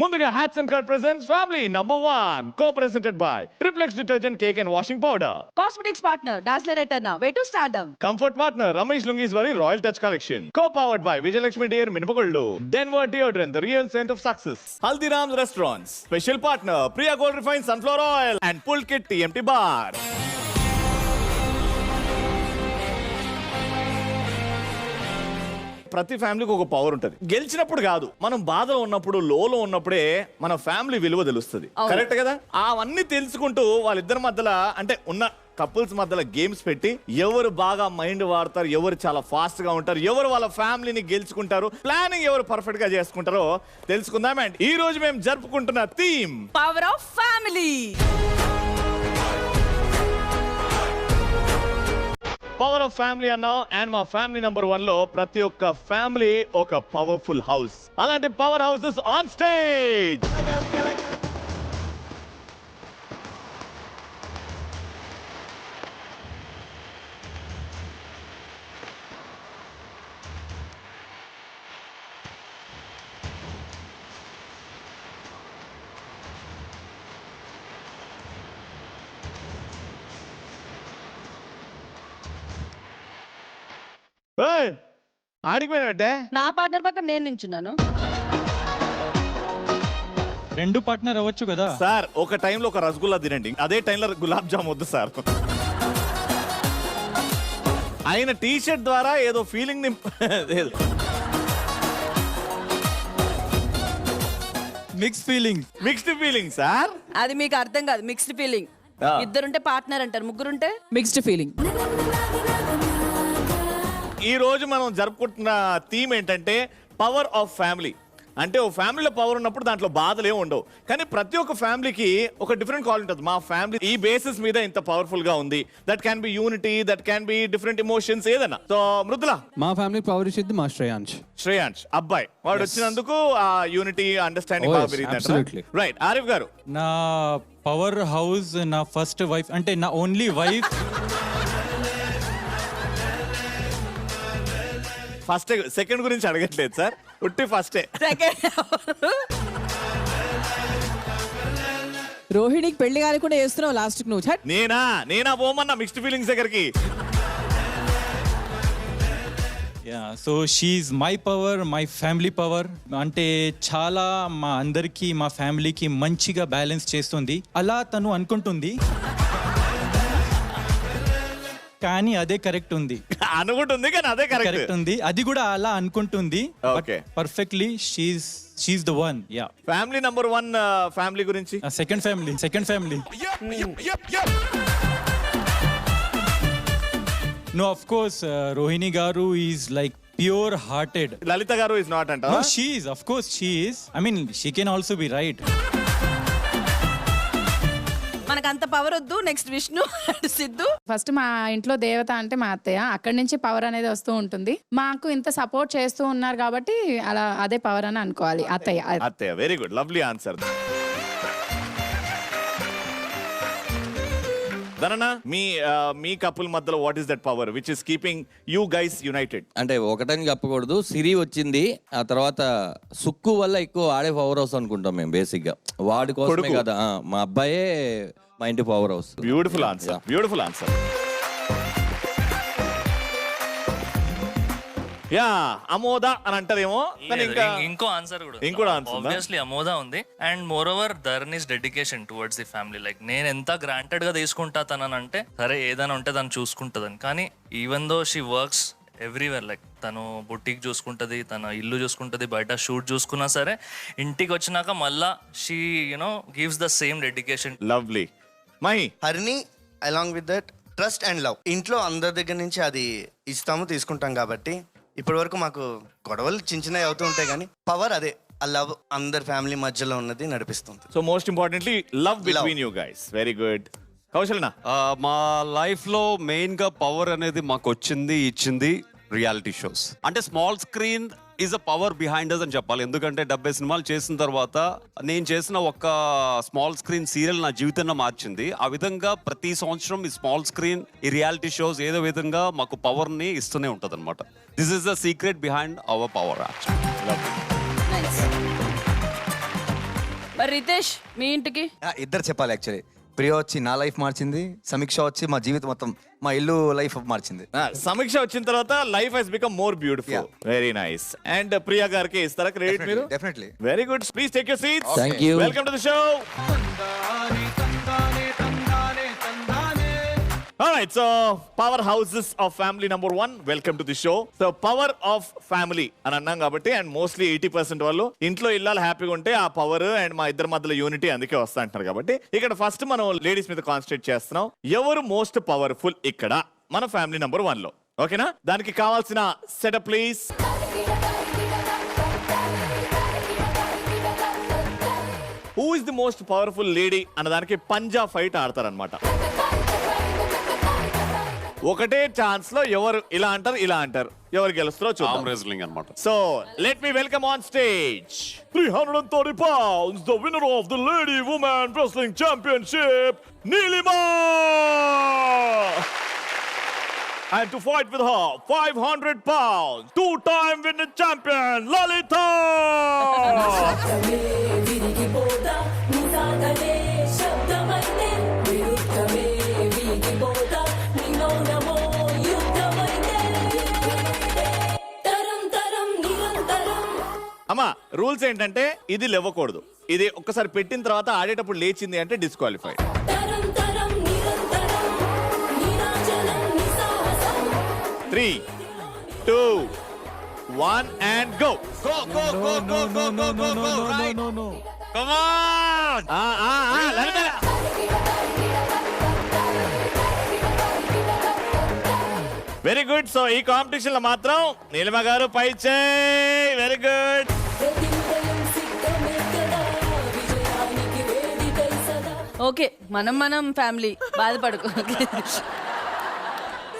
ముందుగా hats and cut presents family number 1 co-presented by Triplex detergent cake and washing powder, Cosmetics partner Dazzler Eterna, way to stardom. Comfort partner Ramesh lungis వారి royal touch collection, co-powered by Vijayalakshmi dare మినపగుళ్ళు, Denver deodorant the real scent of success, Haldiram's restaurants special partner Priya gold refine sunflower oil and pull kit TMT bar. ప్రతి ఫ్యామిలీకి ఒక power ఉంటుంది. గెలిచినప్పుడు కాదు, మనం బాధలో ఉన్నప్పుడు, లోలో ఉన్నప్పుడే మన ఫ్యామిలీ విలువ తెలుస్తుంది. కరెక్ట్ కదా? అవన్నీ తెలుసుకుంటూ వాళ్ళిద్దరి మధ్యలో అంటే ఉన్న కపుల్స్ మధ్యలో గేమ్స్ పెట్టి ఎవరు బాగా మైండ్ వాడతారు, ఎవరు చాలా ఫాస్ట్ గా ఉంటారు, ఎవరు వాళ్ళ ఫ్యామిలీని గెలుచుకుంటారు, ప్లానింగ్ ఎవరు పర్ఫెక్ట్ గా చేసుకుంటారో తెలుసుకుందాం. అండ్ ఈ రోజు మేము జరుపుకుంటున్న theme Power of family. Power of family అన్నా. అండ్ మా ఫ్యామిలీ నంబర్ 1 లో ప్రతి ఒక్క ఫ్యామిలీ ఒక పవర్ఫుల్ హౌస్. అలాంటి పవర్ హౌసెస్ ఆన్ స్టేజ్. ఆడిపోయినట్టే నా పార్ట్నర్ పక్కన నేను నించున్నాను. రెండు పార్ట్నర్ అవ్వచ్చు కదా సార్. ఒక టైంలో ఒక రసగుల్లా తినండి, అదే టైంలో గులాబ్ జామ్ వద్దు సార్. ఆయన టీ షర్ట్ ద్వారా ఏదో ఫీలింగ్ మిక్స్డ్ ఫీలింగ్ సార్. అది మీకు అర్థం కాదు. Mixed feeling. ఇద్దరుంటే పార్ట్నర్ అంటారు, ముగ్గురుంటే మిక్స్డ్ ఫీలింగ్. ఈ రోజు మనం జరుపుకుంటున్న థీమ్ ఏంటంటే పవర్ ఆఫ్ ఫ్యామిలీ. అంటే ఓ ఫ్యామిలీలో పవర్ ఉన్నప్పుడు దాంట్లో బాధలు ఏమి ఉండవు, కానీ ప్రతి ఒక్క ఫ్యామిలీకి ఒక డిఫరెంట్ క్వాలిటీ ఉంటుంది. మా ఫ్యామిలీ ఈ బేసిస్ మీద ఇంత పవర్ఫుల్ గా ఉంది. That can be unity, that can be different emotions, ఏదైనా. సో మృదుల, మా ఫ్యామిలీ పవర్ ఇచ్చింది మా శ్రేయాంష్ అబ్బాయి వాడు వచ్చినందుకు ఆ యూనిటీ అండర్స్టాండింగ్ బాగా పెరిగింది. రైట్. ఆరిఫ్ గారు, నా పవర్ హౌస్ నా ఫస్ట్ వైఫ్, అంటే నా ఓన్లీ వైఫ్. ఫస్ట్ సెకండ్ గురించి అడగట్లేదు సార్, ఉట్టి ఫస్టే. రోహిణికి పెళ్లి కాలేకుండా చేస్తున్నావు లాస్ట్ నువ్వు. నేనా పోమన్నా మిక్స్డ్ ఫీలింగ్స్ దగ్గరికి. So she my power, my family power. అంటే చాలా మా అందరికి, మా ఫ్యామిలీకి మంచిగా బ్యాలెన్స్ చేస్తుంది. అలా తను అనుకుంటుంది, కానీ అదే కరెక్ట్ ఉంది. అనుకుంటుంది కానీ అదే కరెక్ట్ ఉంది. అది కూడా అలా అనుకుంటుంది. Okay. Perfectly she's the one. Yeah. Family number 1 family గురించి. Second family. No, of course, Rohini garu is like pure hearted. Lalita garu is not anta. No, she is. Of course, she is. I mean, she can also be right. మనకు అంత power వద్దు. Next Vishnu, Siddhu. First మా ఇంట్లో దేవత అంటే మా అత్తయ్య, అక్కడి నుంచి పవర్ అనేది వస్తూ ఉంటుంది. మాకు ఇంత సపోర్ట్ చేస్తూ ఉన్నారు కాబట్టి అలా అదే పవర్ అని అనుకోవాలి. అత్తయ్య. Very good, lovely answer. ధననా, మీ కపుల్ మధ్యలో what is that power which is keeping you guys united? అంటే ఒకటని చెప్పకూడదు, సిరి వచ్చింది, ఆ తర్వాత సుక్కు వల్ల ఎక్కువ ఆడే పవర్ హౌస్ అనుకుంటాం మేము బేసిక్ గా. వాడి కోసమే కదా, మా అబ్బాయే మా ఇంటి power house. Beautiful answer. Yeah, అమోద అని అంటారేమో, ఇంకో ఆన్సర్ కూడా ఆబ్వియస్లీ అమోద ఉంది. And moreover Dharani's dedication towards the family. Like నేను ఎంత గ్రాంటెడ్ గా తీసుకుంటా తనని అంటే, సరే ఏదైనా ఉంటే తను చూసుకుంటుందని, కానీ even though she works everywhere. Like తను బుట్టికి చూసుకుంటది, తన ఇల్లు చూసుకుంటది, బయట షూట్ చూసుకున్నా సరే ఇంటికి వచ్చినాక మళ్ళా she gives the same dedication. Lovely. My Harini along with that trust and love. ఇంట్లో అందరి దగ్గర నుంచి అది ఇస్తాము, తీసుకుంటాం కాబట్టి ఇప్పటి వరకు మాకు గొడవలు చిన్నవి అవుతూ ఉంటాయి, కానీ పవర్ అదే, ఆ లవ్ అందరి ఫ్యామిలీ మధ్యలో ఉన్నది నడిపిస్తుంది. So most importantly love between you guys. Very good. కౌశల్నా, మా లైఫ్ లో మెయిన్ గా పవర్ అనేది మాకు ఇచ్చింది రియాలిటీ షోస్. అంటే small screen is a power behind us అని చెప్పాలి. ఎందుకంటే 70 సినిమాలు చేసిన తర్వాత నేను చేసిన ఒక స్మాల్ స్క్రీన్ సీరియల్ నా జీవితంలో మార్చింది. ఆ విధంగా ప్రతి సంవత్సరం ఈ స్మాల్ స్క్రీన్, ఈ రియాలిటీ షోస్ ఏదో విధంగా మాకు పవర్ ని ఇస్తూనే ఉంటది అనమాట. This is the secret behind hour power. మరి రితేష్ మీ ఇంటికి ఇద్దరు చెప్పాలి యాక్చువల్లీ. ప్రియ వచ్చి నా లైఫ్ మార్చింది, సమీక్ష వచ్చి మా జీవితం మొత్తం మా ఇల్లు లైఫ్ మార్చింది. సమీక్ష వచ్చిన తర్వాత life has become more beautiful. Very nice. And Priya గారికి ఇస్తారా క్రెడిట్ మీరు? Definitely. Very good. Please take your seats. Thank you. Welcome to the show. Alright, so powerhouses of family number 1, welcome to the show. So power of family అని అన్నాం కాబట్టి, and mostly 80% వాళ్ళు ఇంట్లో ఇల్లాలు హ్యాపీగా ఉంటే ఆ పవర్ అండ్ మా ఇద్దరి మధ్యలో యూనిటీ అందుకే వస్తా అంటారు. కాబట్టి ఇక్కడ ఫస్ట్ మనం లేడీస్ మీద కాన్సన్ట్రేట్ చేస్తున్నాం. ఎవరు మోస్ట్ పవర్ఫుల్ ఇక్కడ మన ఫ్యామిలీ నంబర్ 1 లో? ఓకేనా? దానికి కావాల్సిన setup please. Who is the most powerful lady అన్న దానికి పంజా ఫైట్ ఆడతారనమాట. ఒకటే ఛాన్స్ లో ఎవరు ఇలా అంటారు ఇలా అంటారు, ఎవరు గెలుస్తారో చూద్దాం. అన్నమాట. So let me welcome on stage 330 pounds, the winner of the Lady Woman Wrestling Championship, Neelima. And to fight with her, 500 pounds, 2-time winning champion, Lalita. అమ్మా, రూల్స్ ఏంటంటే ఇది లేవకూడదు. ఇది ఒక్కసారి పెట్టిన తర్వాత ఆడేటప్పుడు లేచింది అంటే disqualified. 3, 2, 1 and go. Go, go, go, go, go, go, go, go, right. Come on. Lalita. Very good. So ఈ కాంపిటీషన్ లో మాత్రం నీలిమ గారు పై చేయి. Very good. ఓకే, మనం ఫ్యామిలీ, బాధపడుకో.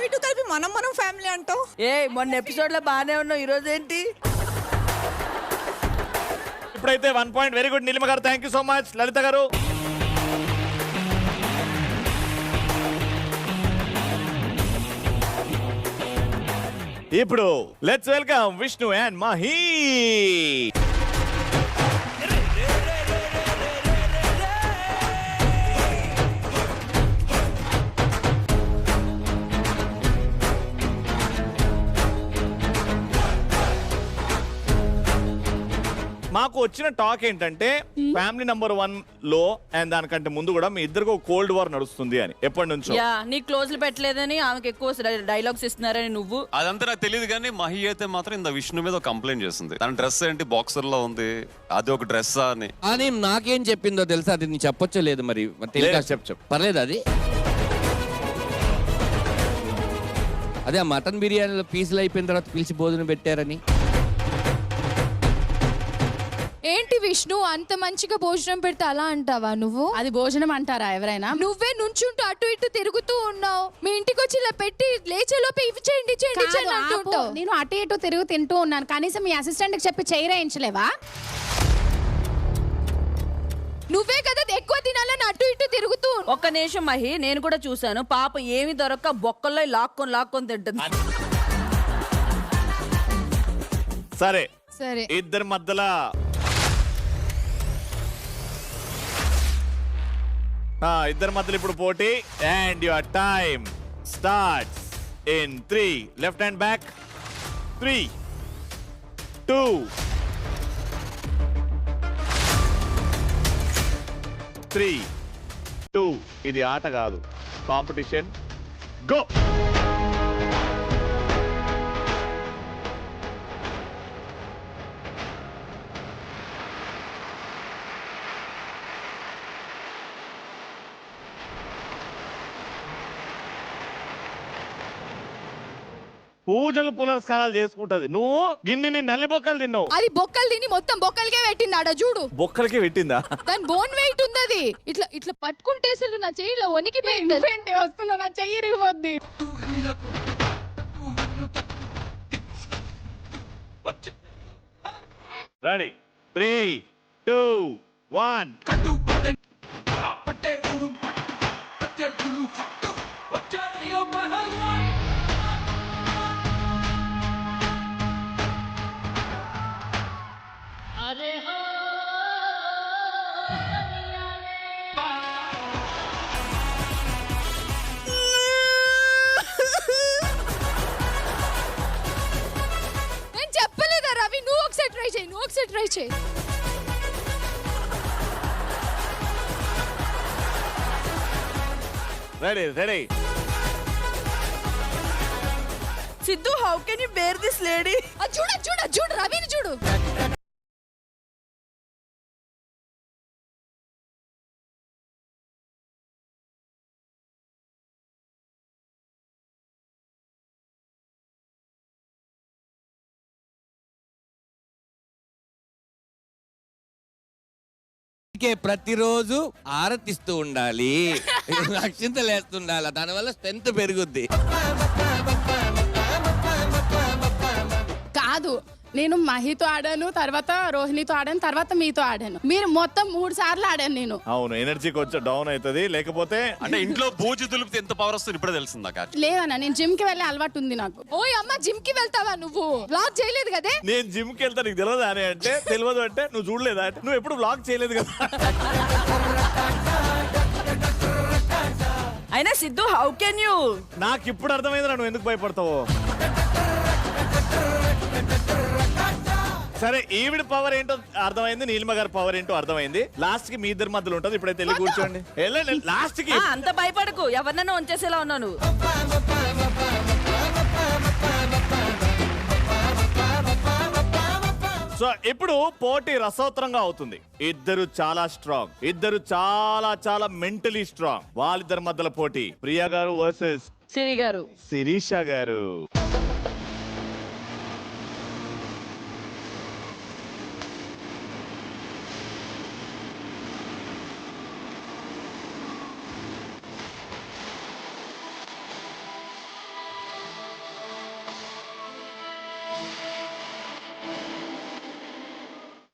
ఇటు కలిపి మనం ఫ్యామిలీ అంటావు. ఏ మొన్న ఎపిసోడ్ లో బాగానే ఉన్నావు, ఈ రోజు ఏంటి? ఇప్పుడైతే 1 పాయింట్. వెరీ గుడ్ నీలిమ గారు, థ్యాంక్ యూ సో మచ్. లలిత గారు ఇప్పుడు let's welcome Vishnu and Mahi. మాకు వచ్చిన టాక్ ఏంటంటే ఫ్యామిలీ నంబర్ 1 లో అండ్ దానికంటే ముందు కూడా మీ ఇద్దరికి ఒక కోల్డ్ వార్ నడుస్తుంది అని. ఎప్పటి నుంచో? యా, నీ క్లోజ్లు పెట్టలేదని ఆమెకి ఎక్కువ డైలాగ్స్ ఇస్తున్నారని నువ్వు. అదంతా నాకు తెలియదు కానీ మహి అయితే మాత్రం ఇంత విష్ణు మీద కంప్లైంట్ చేస్తుంది. తన డ్రెస్ ఏంటి బాక్సర్ లో ఉంది, అది ఒక డ్రెస్ అని. అని నాకేం చెప్పిందో తెలుసా? అది నీ చెప్పొచ్చో లేదు మరి చెప్పు. పర్లేదు. అది అదే ఆ మటన్ బిర్యానీలో పీసులు అయిపోయిన తర్వాత పిలిచి భోజనం పెట్టారని. ఏంటి విష్ణు, అంత మంచిగా భోజనం పెడితే అలా అంటావా నువ్వు? అది భోజనం అంటారా ఎవరైనా? నువ్వే నుంచుంటూ అటు ఇటు తిరుగుతూ ఉన్నావు. మీ ఇంటికి వచ్చి ఇలా పెట్టి లేచేలోపే ఇవి చేయండి చేయండి చేయండి అంటుంటావు. నేను అటు ఇటు తిరుగు తింటూ ఉన్నాను, కనీసం మీ అసిస్టెంట్ కి చెప్పి చేయించలేవా? నువ్వే కదా ఎక్కువ తినాలని అటు ఇటు తిరుగుతూ. ఒక్క నిమిషం మహి, నేను కూడా చూసాను. పాప ఏమి దొరక్క బొక్కల్లో లాక్కొని తింటుంది. సరే సరే, ఇద్దరి మధ్యలో ఇప్పుడు పోటీ. And your time starts in 3. Left hand back. 3, 2, 3, 2. ఇది ఆట కాదు, కాంపిటీషన్. గో. పూజలు పునస్కారాలు చేసుకుంటది. నువ్వు గిన్నెని నల్లి బొక్కలు తిన్నావు. అది బొక్కలు తిని మొత్తం బొక్కలకే పెట్టింది. ఆడ చూడు, బొక్కలకే పెట్టిందా? దాని బోన్ వెయిట్ ఉంది. అది ఇట్లా ఇట్లా పట్టుకుంటే అసలు నా చెయ్యిలో వణికి వస్తున్నా, నా చెయ్యి ఇరిగిపోద్ది. రెడీ? 3, 2, 1. చేయి. Ready Siddhu how can you bear this lady? చూడు రవిని చూడు. ప్రతిరోజు ఆరతిస్తూ ఉండాలి, అక్షింతలు వేస్తుండాలి, దానివల్ల స్ట్రెంత్ పెరుగుద్ది. కాదు, నేను మహితో ఆడాను, తర్వాత రోహిణితో ఆడాను, తర్వాత మీతో ఆడాను. మీరు మొత్తం 3 సార్లు ఆడాను నేను. అవును, ఎనర్జీ కొంచెం డౌన్ అవుతుంది. లేకపోతే అంటే ఇంట్లో బూజు దులిపితే ఎంత పవర్ వస్తుంది ఇప్పుడే తెలిసింది నాకు. లేదన్నా, నేను జిమ్ కి వెళ్ళే అలవాటు ఉంది నాకు. ఓయ్ అమ్మ, జిమ్ కి వెళ్తావా నువ్వు? బ్లాగ్ చేయలేదు కదే. నేను జిమ్ కి వెళ్తా నీకు తెలియదు అని అంటే తెలియదు అంటే నువ్వు చూడలేదా అంటే నువ్వు ఎప్పుడు బ్లాగ్ చేయలేదు కదా. అయినా సిద్ధు హౌ కెన్ యూ? నాకు ఇప్పుడు అర్థమైందిరా నువ్వు ఎందుకు భయపడతావో. సరే, ఈవిడ పవర్ ఏంటో అర్థమైంది, నీలిమ గారి పవర్ ఏంటో అర్థమైంది. లాస్ట్ కి మీ ఇద్దరి మధ్యలో ఉంటుంది. ఇప్పుడైతే వెళ్ళి కూర్చోండి. లాస్ట్ కి అంత భయపడకు, ఎవరినైనా ఉంచేసేలా ఉన్నాను. సో ఇప్పుడు పోటీ రసోత్తరంగా అవుతుంది. ఇద్దరు చాలా స్ట్రాంగ్, ఇద్దరు చాలా చాలా మెంటలీ స్ట్రాంగ్. వాళ్ళిద్దరి మధ్యలో పోటీ ప్రియా గారు వర్సెస్ సిరి గారు, శిరీష గారు.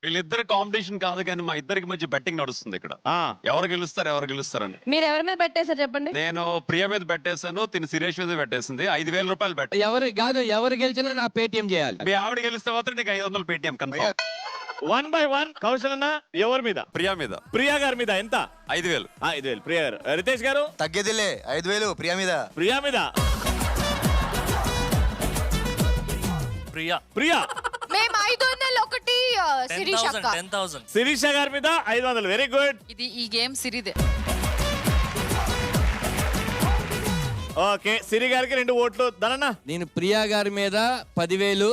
వీళ్ళిద్దరు కాంపిటీషన్ కాదు కానీ మా ఇద్దరికి మధ్య బెట్టింగ్ నడుస్తుంది ఇక్కడ. ఎవరు గెలుస్తారని. మీరు ఎవరి మీద పెట్టేశారు చెప్పండి? నేను ప్రియ మీద పెట్టేశాను, తిని సురేష్ మీద పెట్టేసింది. 5,000 రూపాయలు బెట్. ఎవరు గెలిచినా నా పేటిఎం చేయాలి. మీ ఆవిడ గెలిస్తే మాత్రం నీకు 500 పేటిఎం కన్ఫర్మ్. 1 by 1 కౌశల్ అన్న ఎవరి మీద? ప్రియా మీద. ప్రియా గారి మీద ఎంత? 5,000. 5,000 ప్రియా గారు. రితేష్ గారు? తగ్గేదిలే 5,000 ప్రియా మీద. ప్రియా మీద. ప్రియా మేము 500 ఒకటి శిరీష అక్క. 10,000. శిరీష గారి మీద 500. Very good. ఇది ఈ గేమ్ సిరిదే. ఓకే, సిరి గారికి 2 ఓట్లు. ధనన్న? నేను ప్రియా గారి మీద 10,000,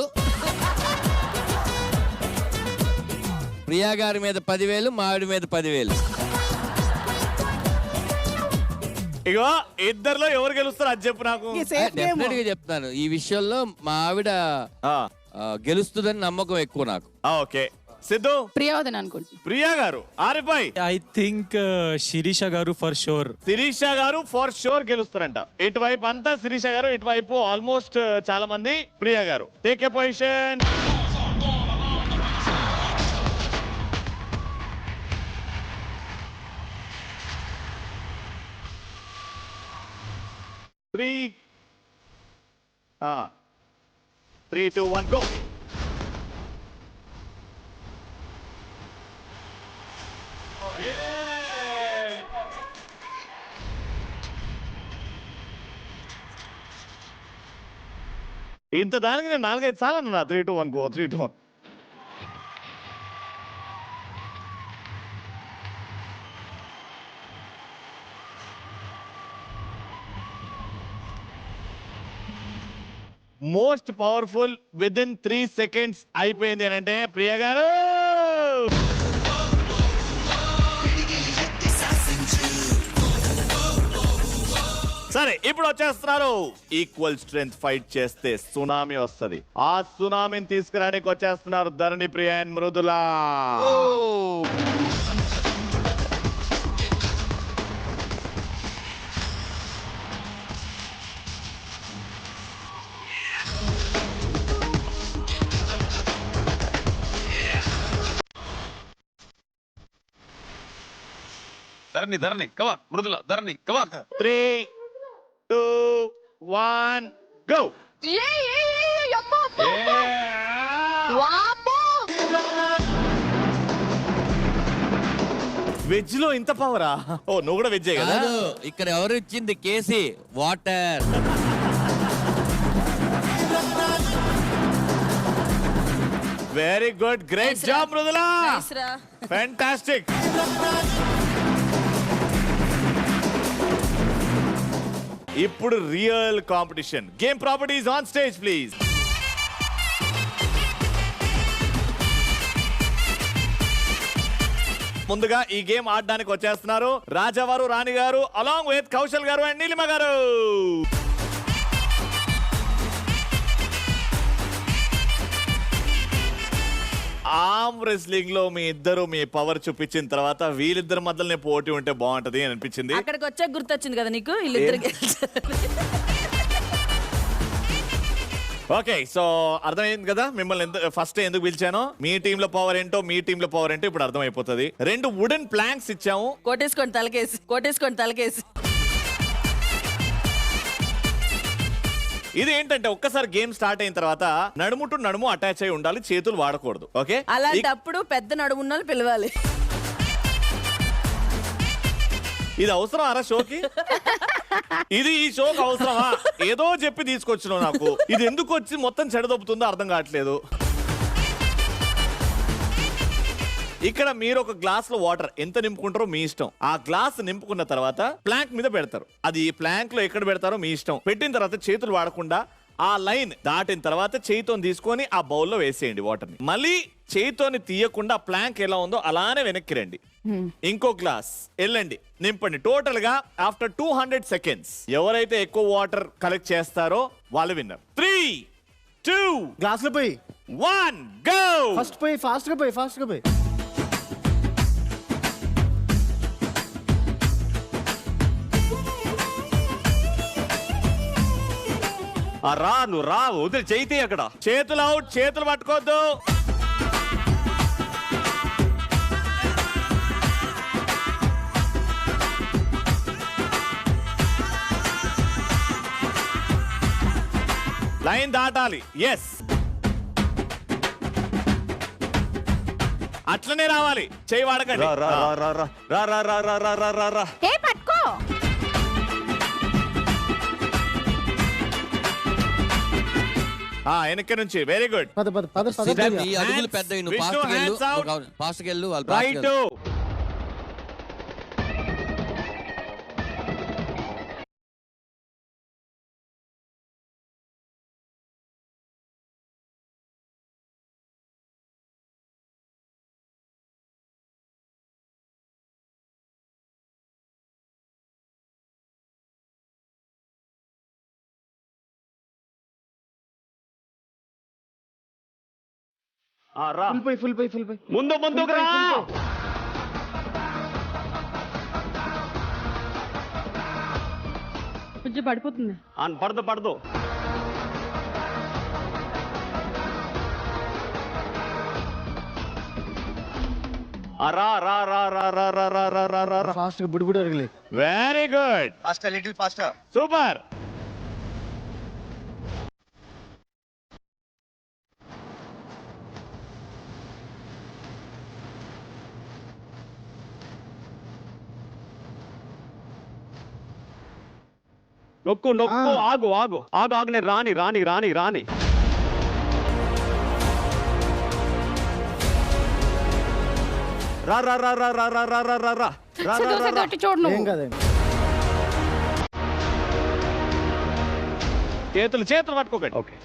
ప్రియా గారి మీద 10,000, మా ఆవిడ మీద 10,000. ఇగో ఇద్దర్లో ఎవరు గెలుస్తారు అది చెప్పు నాకు. డెఫినెట్ గా చెప్తాను, ఈ విషయంలో మా ఆవిడ గెలుస్తుందని నమ్మకం ఎక్కువ నాకు. ఓకే, సిద్ధు? ప్రియా వదిన అనుకుంటున్నాను. ప్రియా గారు. ఆరిఫై? ఐ థింక్ శిరీష గారు ఫర్ షూర్. శిరీష గారు ఫర్ షూర్ గెలుస్తారంట. ఇటువైపు అంతా శిరీష గారు, ఇటువైపు ఆల్మోస్ట్ చాలా మంది ప్రియా గారు. Take a position. Three, 2, 1, go. ఇంత దానికి నేను 4-5 సార్లు అన్నా 3, 2, 1, go. 3, 2, 1. Most powerful within 3 seconds అయిపోయింది అని అంటే ప్రియ గారు. సరే, ఇప్పుడు వచ్చేస్తున్నారు. ఈక్వల్ స్ట్రెంగ్త్ ఫైట్ చేస్తే సునామీ వస్తది. ఆ సునామీని తీసుకురానికి వచ్చేస్తున్నారు ధరణి, ప్రియ and Mridula. Dharani come on, Mrudula Dharani come on. 3, 2, 1, go. Veg లో ఇంత పవరా? ఓ, నువ్వు కూడా వెజ్జే కదా? ఇక్కడ ఎవరు ఇచ్చింది KC water. Very good, great job Mrudula, Nice రా. ఫ్యాంటాస్టిక్. ఇప్పుడు real competition. Game properties on stage please. ముందుగా ఈ గేమ్ ఆడడానికి వచ్చేస్తున్నారు రాజావారు, రాణి గారు, అలాంగ్ విత్ కౌశల్ గారు అండ్ నీలిమ గారు. ఆర్మ్ రెస్లింగ్ లో మీ ఇద్దరు మీ పవర్ చూపించిన తర్వాత వీళ్ళిద్దరి మధ్యలోనే పోటీ ఉంటే బాగుంటది అని అనిపించింది. అక్కడికి వచ్చాక గుర్తొచ్చింది కదా నీకు వీళ్ళిద్దరు ఓకే, సో అర్థమైంది కదా మిమ్మల్ని ఫస్ట్ ఎందుకు పిలిచానో. మీ టీమ్ లో పవర్ ఏంటో, మీ టీమ్ లో పవర్ ఏంటో ఇప్పుడు అర్థమైపోతుంది. 2 వుడెన్ ప్లాంక్స్ ఇచ్చాము. కోటేసుకోండి తలకేసి. ఇది ఏంటంటే ఒక్కసారి గేమ్ స్టార్ట్ అయిన తర్వాత నడుము టు నడుము అటాచ్ అయి ఉండాలి, చేతులు వాడకూడదు. ఓకే, అలాంటప్పుడు పెద్ద నడుమున్న వాళ్ళు పిలవాలి. ఇది అవసరం అరా షోకి? ఇది ఈ షోకి అవసరమా? ఏదో చెప్పి తీసుకొచ్చినావు నాకు. ఇది ఎందుకు వచ్చి మొత్తం చెడదొప్పుతుందో అర్థం కావట్లేదు. ఇక్కడ మీరు ఒక గ్లాస్ లో వాటర్ ఎంత నింపుకుంటారో మీ ఇష్టం. ఆ గ్లాస్ నింపుకున్న తర్వాత ప్లాంక్ మీద పెడతారు. అది ప్లాంక్ లో ఎక్కడ పెడతారో మీ ఇష్టం. పెట్టిన తర్వాత చేతులు వాడకుండా ఆ లైన్ దాటిన తర్వాత చేయితోని తీసుకొని ఆ బౌల్లో వేసేయండి వాటర్ ని. మళ్ళీ చేయితోని తీయకుండా ప్లాంక్ ఎలా ఉందో అలానే వెనక్కి రండి. ఇంకో గ్లాస్ వెళ్ళండి, నింపండి. టోటల్ గా ఆఫ్టర్ 200 సెకండ్స్ ఎవరైతే ఎక్కువ వాటర్ కలెక్ట్ చేస్తారో వాళ్ళు విన్నర్. 3, 2, గ్లాస్ లో పోయి 1 గో. ఫస్ట్ పోయి ఫాస్ట్ గా పోయి. రా నువ్వు రా, వదిలి చేయితే అక్కడ. చేతులు అవుట్, చేతులు పట్టుకోవద్దు. లైన్ దాటాలి. ఎస్, అట్లనే రావాలి. చేయి వాడకండి. రా రా రా రా రా రా రా రా రా రా రా రా. ఏ పట్టుకో. వెనక నుంచి. Very good. ఈ అడుగులు పెద్ద, నువ్వు ఫాస్ట్ వెళ్ళు వాళ్ళు రైట్. ఫుల్ పోయి ముందుకు రా. కొంచెం పడిపోతుంది. పడదు. రా రా రా రా రా రా రా రా రా రా రా. ఫాస్ట్ గా బుడి అరగలే. Very good, fast, little fast. Super. నొక్కు ఆగు నేను రాని. రా రా రా రా రా రా రా రా రా రా రా రా. ఏం కాదండి. చేతులు పట్టుకోకండి. ఓకే,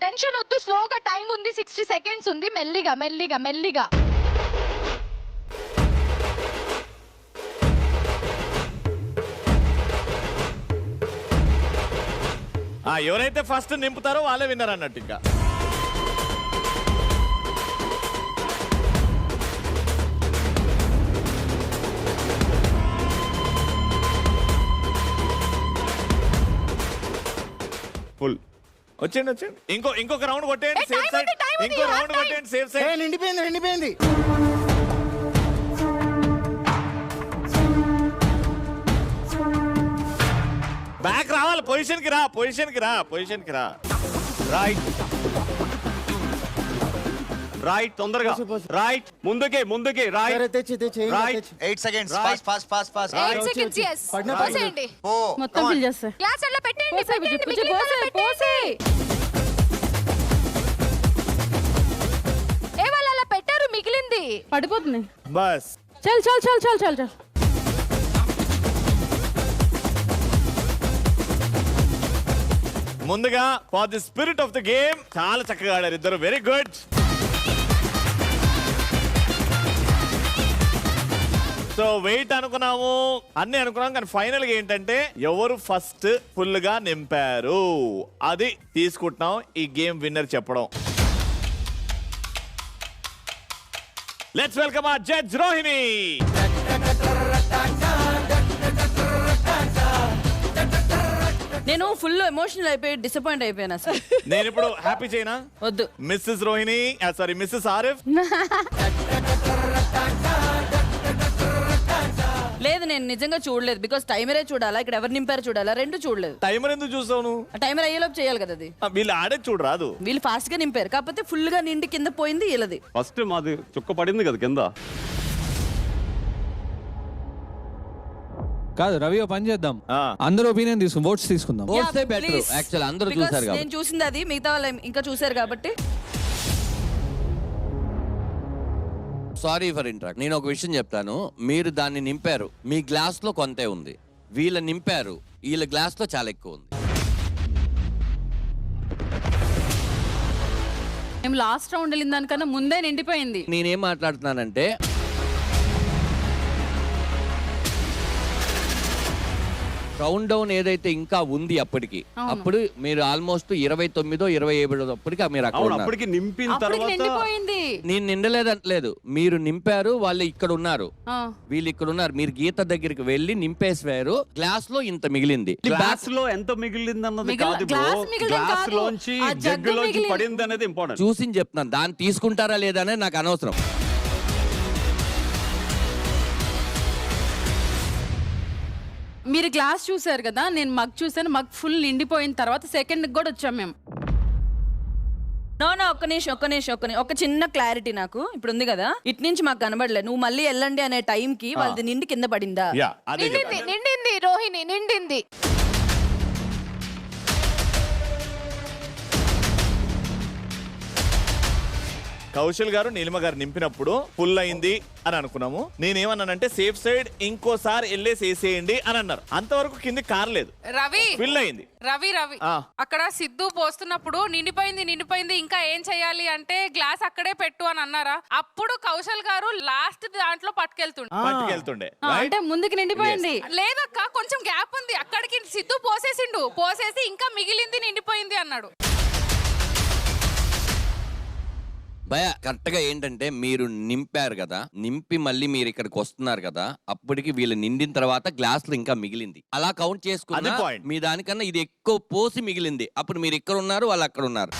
టెన్షన్ వద్దు, స్లోగా. టైం ఉంది, 60 సెకండ్స్ ఉంది. మెల్లిగా. ఎవరైతే ఫస్ట్ నింపుతారో వాళ్ళే విన్నర్ అన్నట్టు. ఇంకా ఫుల్ వచ్చేయండి. ఇంకొక రౌండ్ కొట్టేయండి సేఫ్ సైడ్. ఇంకో రౌండ్ కొట్టేయండి సేఫ్ సైడ్. నిండిపోయింది. పొజిషన్ కి రా, పొజిషన్ కి రా, పొజిషన్ కి రా. రైట్ రైట్ తొందరగా రైట్ ముందుకి ముందుకి రైట్ సరే తెచ్చి తెచ్చి ఏం రైట్ తెచ్చి. 8 seconds. Right. Fast, fast, fast. 8 seconds, yes. పడినా పోసేయండి. మొత్తం ఫిల్ చేస్తా. గ్లాస్ అట్లా పెట్టండి, పెట్టండి, పోసే, మిగిలిన పోసే, వాళ్ళ పోసే. పెట్టండి. ఏ వాళ్ళు అలా పెట్టారు మిగిలింది. పడిపోతుంది. బస్. చల్ చల్ చల్ చల్ చల్ చల్. ముందుగా for the spirit of the game చాలా చక్కగా ఆడారు ఇద్దరు. Very good. సో వెయిట్ అనుకున్నాము, అన్ని అనుకున్నాం, కానీ ఫైనల్ గా ఏంటంటే ఎవరు ఫస్ట్ ఫుల్ గా నింపారు అది తీసుకుంటున్నాం. ఈ గేమ్ విన్నర్ చెప్పడం. Let's welcome our judge Rohini. నేను ఫుల్ ఎమోషనల్ అయిపోయి డిసప్పాయింట్ అయిపోయాను అసలు. నేను ఇప్పుడు హ్యాపీ చేయనా? వద్దు. Mrs Rohini, sorry Mrs Arif. లేదు, నేను నిజంగా చూడలేదు. బికాస్ టైమరే చూడాలా, ఇక్కడ ఎవరు నింపారు చూడాలా, రెండు చూడలేదు. టైమర్ ఎందుకు చూసావు నువ్వు? టైమర్ అయ్యేలోపు చేయాలి కదా అది. వీళ్ళు ఆడే చూడు రాదు. వీళ్ళు ఫాస్ట్ గా నింపారు, కాకపోతే ఫుల్ గా నిండి కింద పోయింది వీళ్ళది. ఫస్ట్ మాది చుక్క పడింది కదా కింద. కాదు రవి, ఓ పని చేద్దాం. ఆ. అందరూ ఒపీనియన్ తీసుకుందాం, ఓట్స్ తీసుకుందాం. Yeah, better please. యాక్చువల్ అందరూ Because చూసారు నేను కాబట్టి. చూసింది అది, మిగతా వాళ్ళు ఇంకా చూసారు కాబట్టి. Sorry for interact. నేను ఒక విషయం చెప్తాను. మీరు దాన్ని నింపారు, మీ గ్లాస్ లో కొంతే ఉంది. వీళ్ళ నింపారు, వీళ్ళ గ్లాస్ లో చాలా ఎక్కువ ఉంది. మేము లాస్ట్ రౌండ్ వెళ్ళిన దానికన్నా ముందే నిండిపోయింది. నేనేం మాట్లాడుతున్నానంటే రౌండ్ డౌన్ ఏదైతే ఇంకా ఉంది అప్పటికి, అప్పుడు మీరు ఆల్మోస్ట్ 29 27 అప్పటికి మీరు అక్కడ అవును ఉన్నారు. అప్పటికి నింపిన అప్పటికి తర్వాత నిండిపోయింది. నేను నిండలేదంటలేదు, మీరు నింపారు, వాళ్ళు ఇక్కడ ఉన్నారు, ఆ. వీళ్ళు ఇక్కడ ఉన్నారు. మీరు గీత దగ్గరికి వెళ్ళి నింపేసారు, గ్లాస్ లో ఇంత మిగిలింది. గ్లాస్ లో ఎంత మిగిలింది అన్నది కాదు బ్రో. గ్లాస్ మిగిలింది గ్లాస్ కాదు. లోంచి ఆ జగ్గు జగ్గులోంచి మిగిలింది. పడింది అనేది ఇంపార్టెంట్. చూసి చెప్తున్నాను, దాన్ని తీసుకుంటారా లేదా అనేది నాకు అనవసరం. మీరు గ్లాస్ చూసారు కదా, నేను మగ్ చూసాను. మగ్ ఫుల్ నిండిపోయిన తర్వాత సెకండ్ కూడా వచ్చాం మేము. నో ఒక్క నిమిషం ఒక చిన్న క్లారిటీ నాకు ఇప్పుడు ఉంది కదా. ఇటు నుంచి మాకు కనబడలేదు, నువ్వు మళ్ళీ వెళ్ళండి అనే టైం కి వాళ్ళది నిండి కింద పడిందా? యా, అదే నిండింది, నిండింది రోహిణి, నిండింది. కౌశల్ గారు నీలిమ గారు నింపినప్పుడు ఫుల్ అయింది అని అనుకున్నాము. నేనేమన్నానంటే సేఫ్ సైడ్ ఇంకోసారి వెళ్ళేసి వేసేయండి అని అన్నారు. అంతవరకు కింది కారలేదు, రవి ఫిల్ అయింది. రవి రవి ఆ. అక్కడ సిద్ధు పోస్తున్నప్పుడు నిండిపోయింది ఇంకా ఏం చెయ్యాలి అంటే గ్లాస్ అక్కడే పెట్టు అని అన్నారా? అప్పుడు కౌశల్ గారు లాస్ట్ దాంట్లో పట్టుకెళ్తుండే అంటే ముందుకు నిండిపోయింది. లేదక్క కొంచెం గ్యాప్ ఉంది, అక్కడికి సిద్ధు పోసేసి ఇంకా మిగిలింది నిండిపోయింది అన్నాడు. భయ కరెక్ట్ గా ఏంటంటే మీరు నింపారు కదా, నింపి మళ్ళీ మీరు ఇక్కడికి వస్తున్నారు కదా, అప్పటికి వీళ్ళు నిండిన తర్వాత గ్లాస్ లో ఇంకా మిగిలింది. అలా కౌంట్ చేసుకున్నా అది point. మీ దానికన్నా ఇది ఎక్కువ పోసి మిగిలింది. అప్పుడు మీరు ఇక్కడ ఉన్నారు, వాళ్ళు అక్కడ ఉన్నారు.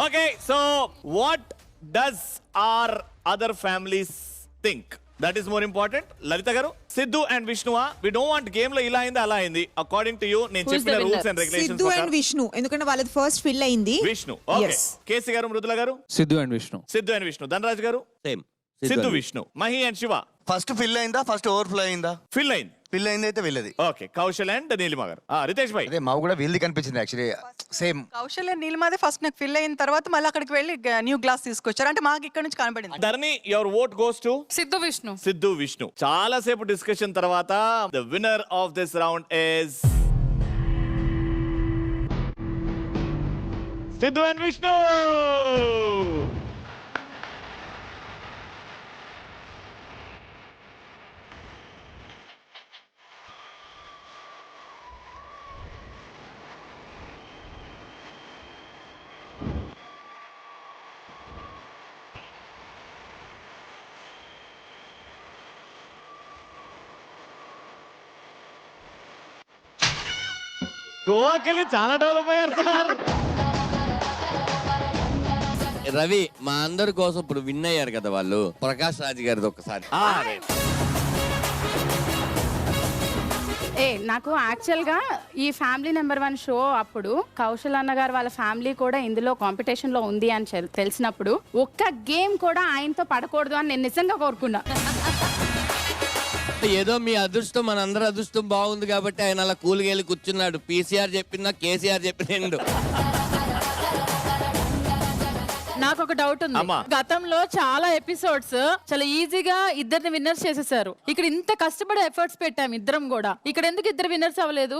Okay, so what does our other families think? That is more important. Lalitha garu, Siddhu and విష్ణువా? వి డోంట్ వాంట్ గేమ్ లో ఇలా అయింది అలా అయింది. అకార్డింగ్ టు యూ నేను Who is చెప్పిన the rules winner? And regulations Siddhu and Vishnu, ఎందుకంటే వాళ్ళది ఫస్ట్ ఫిల్ అయింది. విష్ణు. ఓకే, కేసీ గారు, మృదుల గారు? సిద్ధు అండ్ విష్ణు. సిద్ధు అండ్ విష్ణు. ధనరాజ్ గారు? Same Siddhu Vishnu. Mahi and Shiva? First fill అయిందా, ఫస్ట్ ఓవర్ఫ్లో అయిందా? ఫిల్ అయింది. ఫిల్ అయింది అయితే వెళ్ళది. ఓకే, కౌశల్ అండ్ నీలిమ గారు. రితేష్ భాయ్? అదే మాకు కూడా వీళ్ళది కనిపించింది యాక్చువల్లీ సేమ్. కౌశల్య నీలిమాదే ఫస్ట్ నాకు ఫిల్ అయిన తర్వాత మళ్ళీ అక్కడికి వెళ్ళి న్యూ గ్లాస్ తీసుకొచ్చారు. అంటే మాకు ఇక్కడ నుంచి కనబడింది. Dharani, your vote goes to Siddhu Vishnu. Siddhu Vishnu. చాలా సేపు డిస్కషన్ తర్వాత the winner of this round is Siddhu and Vishnu. గోవాకెళ్ళి చాలా డెవలప్ అయ్యారు సార్. రవి, మా అందరి కోసం ఇప్పుడు విన్ అయ్యారు కదా వాళ్ళు. ప్రకాష్ రాజ్ గారిది ఒక్కసారి. నాకు యాక్చువల్గా ఈ ఫ్యామిలీ నెంబర్ 1 షో అప్పుడు కౌశల్ అన్న గారు వాళ్ళ ఫ్యామిలీ కూడా ఇందులో కాంపిటీషన్ లో ఉంది అని తెలిసినప్పుడు ఒక్క గేమ్ కూడా ఆయనతో పడకూడదు అని నేను నిజంగా కోరుకున్నా. ఏదో మీ అదృష్టం మనందరి అదృష్టం బాగుంది కాబట్టి ఆయన అలా కూలికి వెళ్ళి కూర్చున్నాడు. పీసీఆర్ చెప్పినా కేసీఆర్ చెప్పినండు. నాకు ఒక డౌట్ ఉంది. గతంలో చాలా ఎపిసోడ్స్ చాలా ఈజీగా ఇద్దరిని విన్నర్స్ చేసేసారు. ఇక్కడ ఇంత కష్టపడి ఎఫర్ట్స్ పెట్టాం ఇద్దరం కూడా. ఇక్కడ ఎందుకు ఇద్దరు విన్నర్స్ అవ్వలేదు?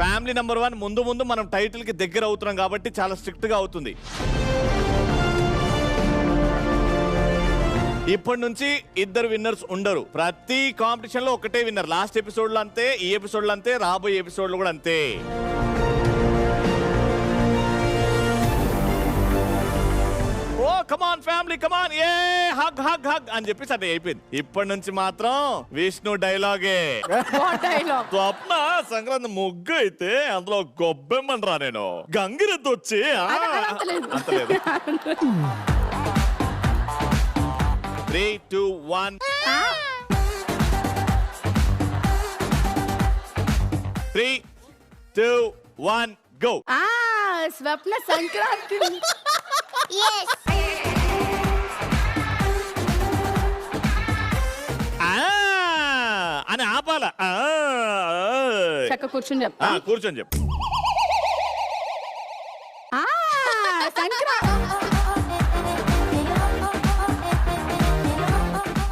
ఫ్యామిలీ నెంబర్ 1 ముందు మనం టైటిల్ కి దగ్గర అవుతున్నాం కాబట్టి చాలా స్ట్రిక్ట్ గా అవుతుంది. ఇప్పటి నుంచి ఇద్దరు విన్నర్స్ ఉండరు. ప్రతి కాంపిటీషన్ లో ఒకటే విన్నర్. లాస్ట్ ఎపిసోడ్ లో అంతే, ఈ ఎపిసోడ్ లో అంతే, రాబోయే ఎపిసోడ్ లో కూడా అంతే. ఓ కమాన్ ఫ్యామిలీ కమాన్, ఏ హగ్ హగ్ హగ్ అని చెప్పేసి అదే అయిపోయింది. ఇప్పటి నుంచి మాత్రం విష్ణు డైలాగే. స్వప్న సంక్రాంతి ముగ్గు అయితే అందులో గొబ్బెమ్మని రా నేను గంగిరెద్దు వచ్చి అంతలేదు. 3, 2, 1. 3, 2, 1, go. స్వప్న సంక్రాంతి. అని ఆపాల. చక్క కూర్చొని చెప్తా. కూర్చొని చెప్పు.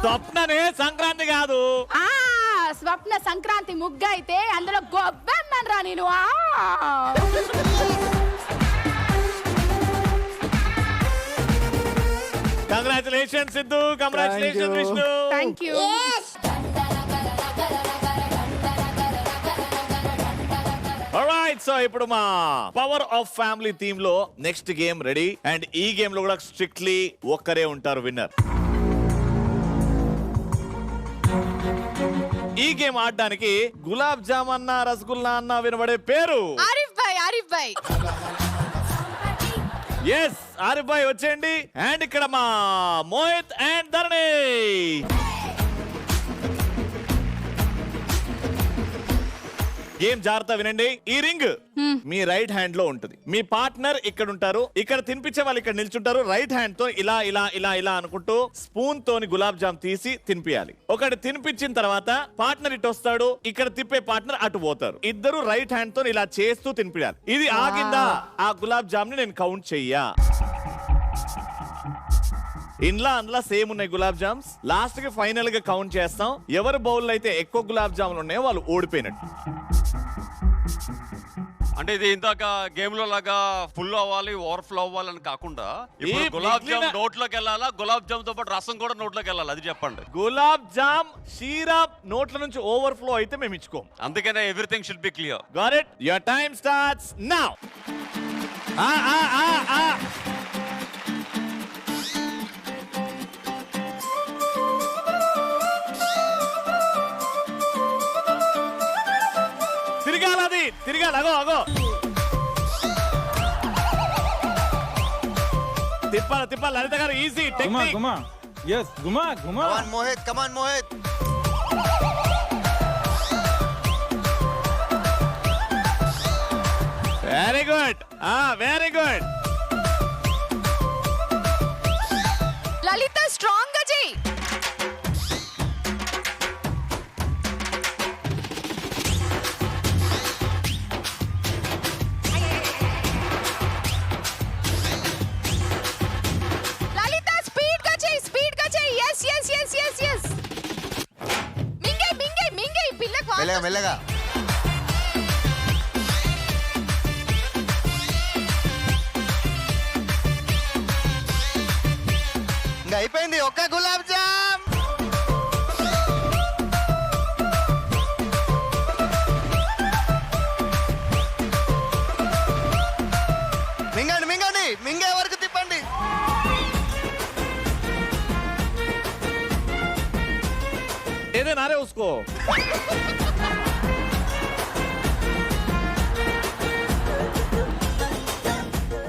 స్వప్ననే సంక్రాంతి కాదు. స్వప్న సంక్రాంతి ముగ్గు అయితే అందులో గొబ్బెమ్మని రా నేను. Congratulation Siddhu, congratulation Vishnu. Thank you. Alright, so ఇప్పుడు మా పవర్ ఆఫ్ ఫ్యామిలీ థీమ్ లో నెక్స్ట్ గేమ్ రెడీ. అండ్ ఈ గేమ్ లో కూడా స్ట్రిక్ట్లీ ఒక్కరే ఉంటారు విన్నర్. ఈ గేమ్ ఆడడానికి గులాబ్ జామ్ అన్న, రసగుల్లా అన్న వినబడే పేరు ఆరిఫ్ భాయ్. ఎస్, ఆరిఫ్ భాయ్ వచ్చేయండి. అండ్ ఇక్కడ మా మోహిత్ అండ్ ధరణి. గేమ్ జాగ్రత్త వినండి. ఈ రింగ్ మీ రైట్ హ్యాండ్ లో ఉంటుంది. మీ పార్ట్నర్ ఇక్కడ ఉంటారు. ఇక్కడ తినిపించే వాళ్ళు ఇక్కడ నిల్చుంటారు. రైట్ హ్యాండ్ తో ఇలా ఇలా ఇలా ఇలా అనుకుంటూ స్పూన్ తోని గులాబ్ జామ్ తీసి తినిపియాలి. ఒకటి తినిపించిన తర్వాత పార్ట్నర్ ఇటు వస్తాడు. ఇక్కడ తిప్పే పార్ట్నర్ అటు పోతారు. ఇద్దరు రైట్ హ్యాండ్ తో ఇలా చేస్తూ తినిపించాలి. ఇది ఆగిందా ఆ గులాబ్ జామ్ ని నేను కౌంట్ చెయ్యా. అందులో సేమ్ ఉన్నాయి గులాబ్ జామ్స్. లాస్ట్ కి ఫైనల్ గా కౌంట్ చేస్తాం. ఎవరి బౌల్ అయితే ఎక్కువ గులాబ్ జాములు ఉన్నాయో వాళ్ళు ఓడిపోయినట్టు. అంటే ఇది ఇందాక గేమ్ లో లాగా ఫుల్ అవ్వాలి, ఓవర్ఫ్లో అవ్వాలని కాకుండా ఇప్పుడు గులాబ్ జామ్ నోట్లోకి వెళ్ళాలా, గులాబ్ జామ్ తో పాటు రసం కూడా నోట్లోకి వెళ్ళాలి. అది చెప్పండి. గులాబ్ జామ్ సిరప్ నోట్ల నుంచి ఓవర్ఫ్లో అయితే మేము ఇచ్చుకోం. అందుకనే everything should be clear. Got it? Your time starts now. తిరగాలి. అగో తిప్పాలి Lalitha garu. Easy technique. yes గుమా Mohit, come on Mohit. Very good, very good. Lalitha strong గా చెయ్యి. మెల్లగా. ఇంకా అయిపోయింది. ఒక్క గులాబ్ జామ్. మింగే వరకు తిప్పండి. ఏదే నారే ఉస్కో.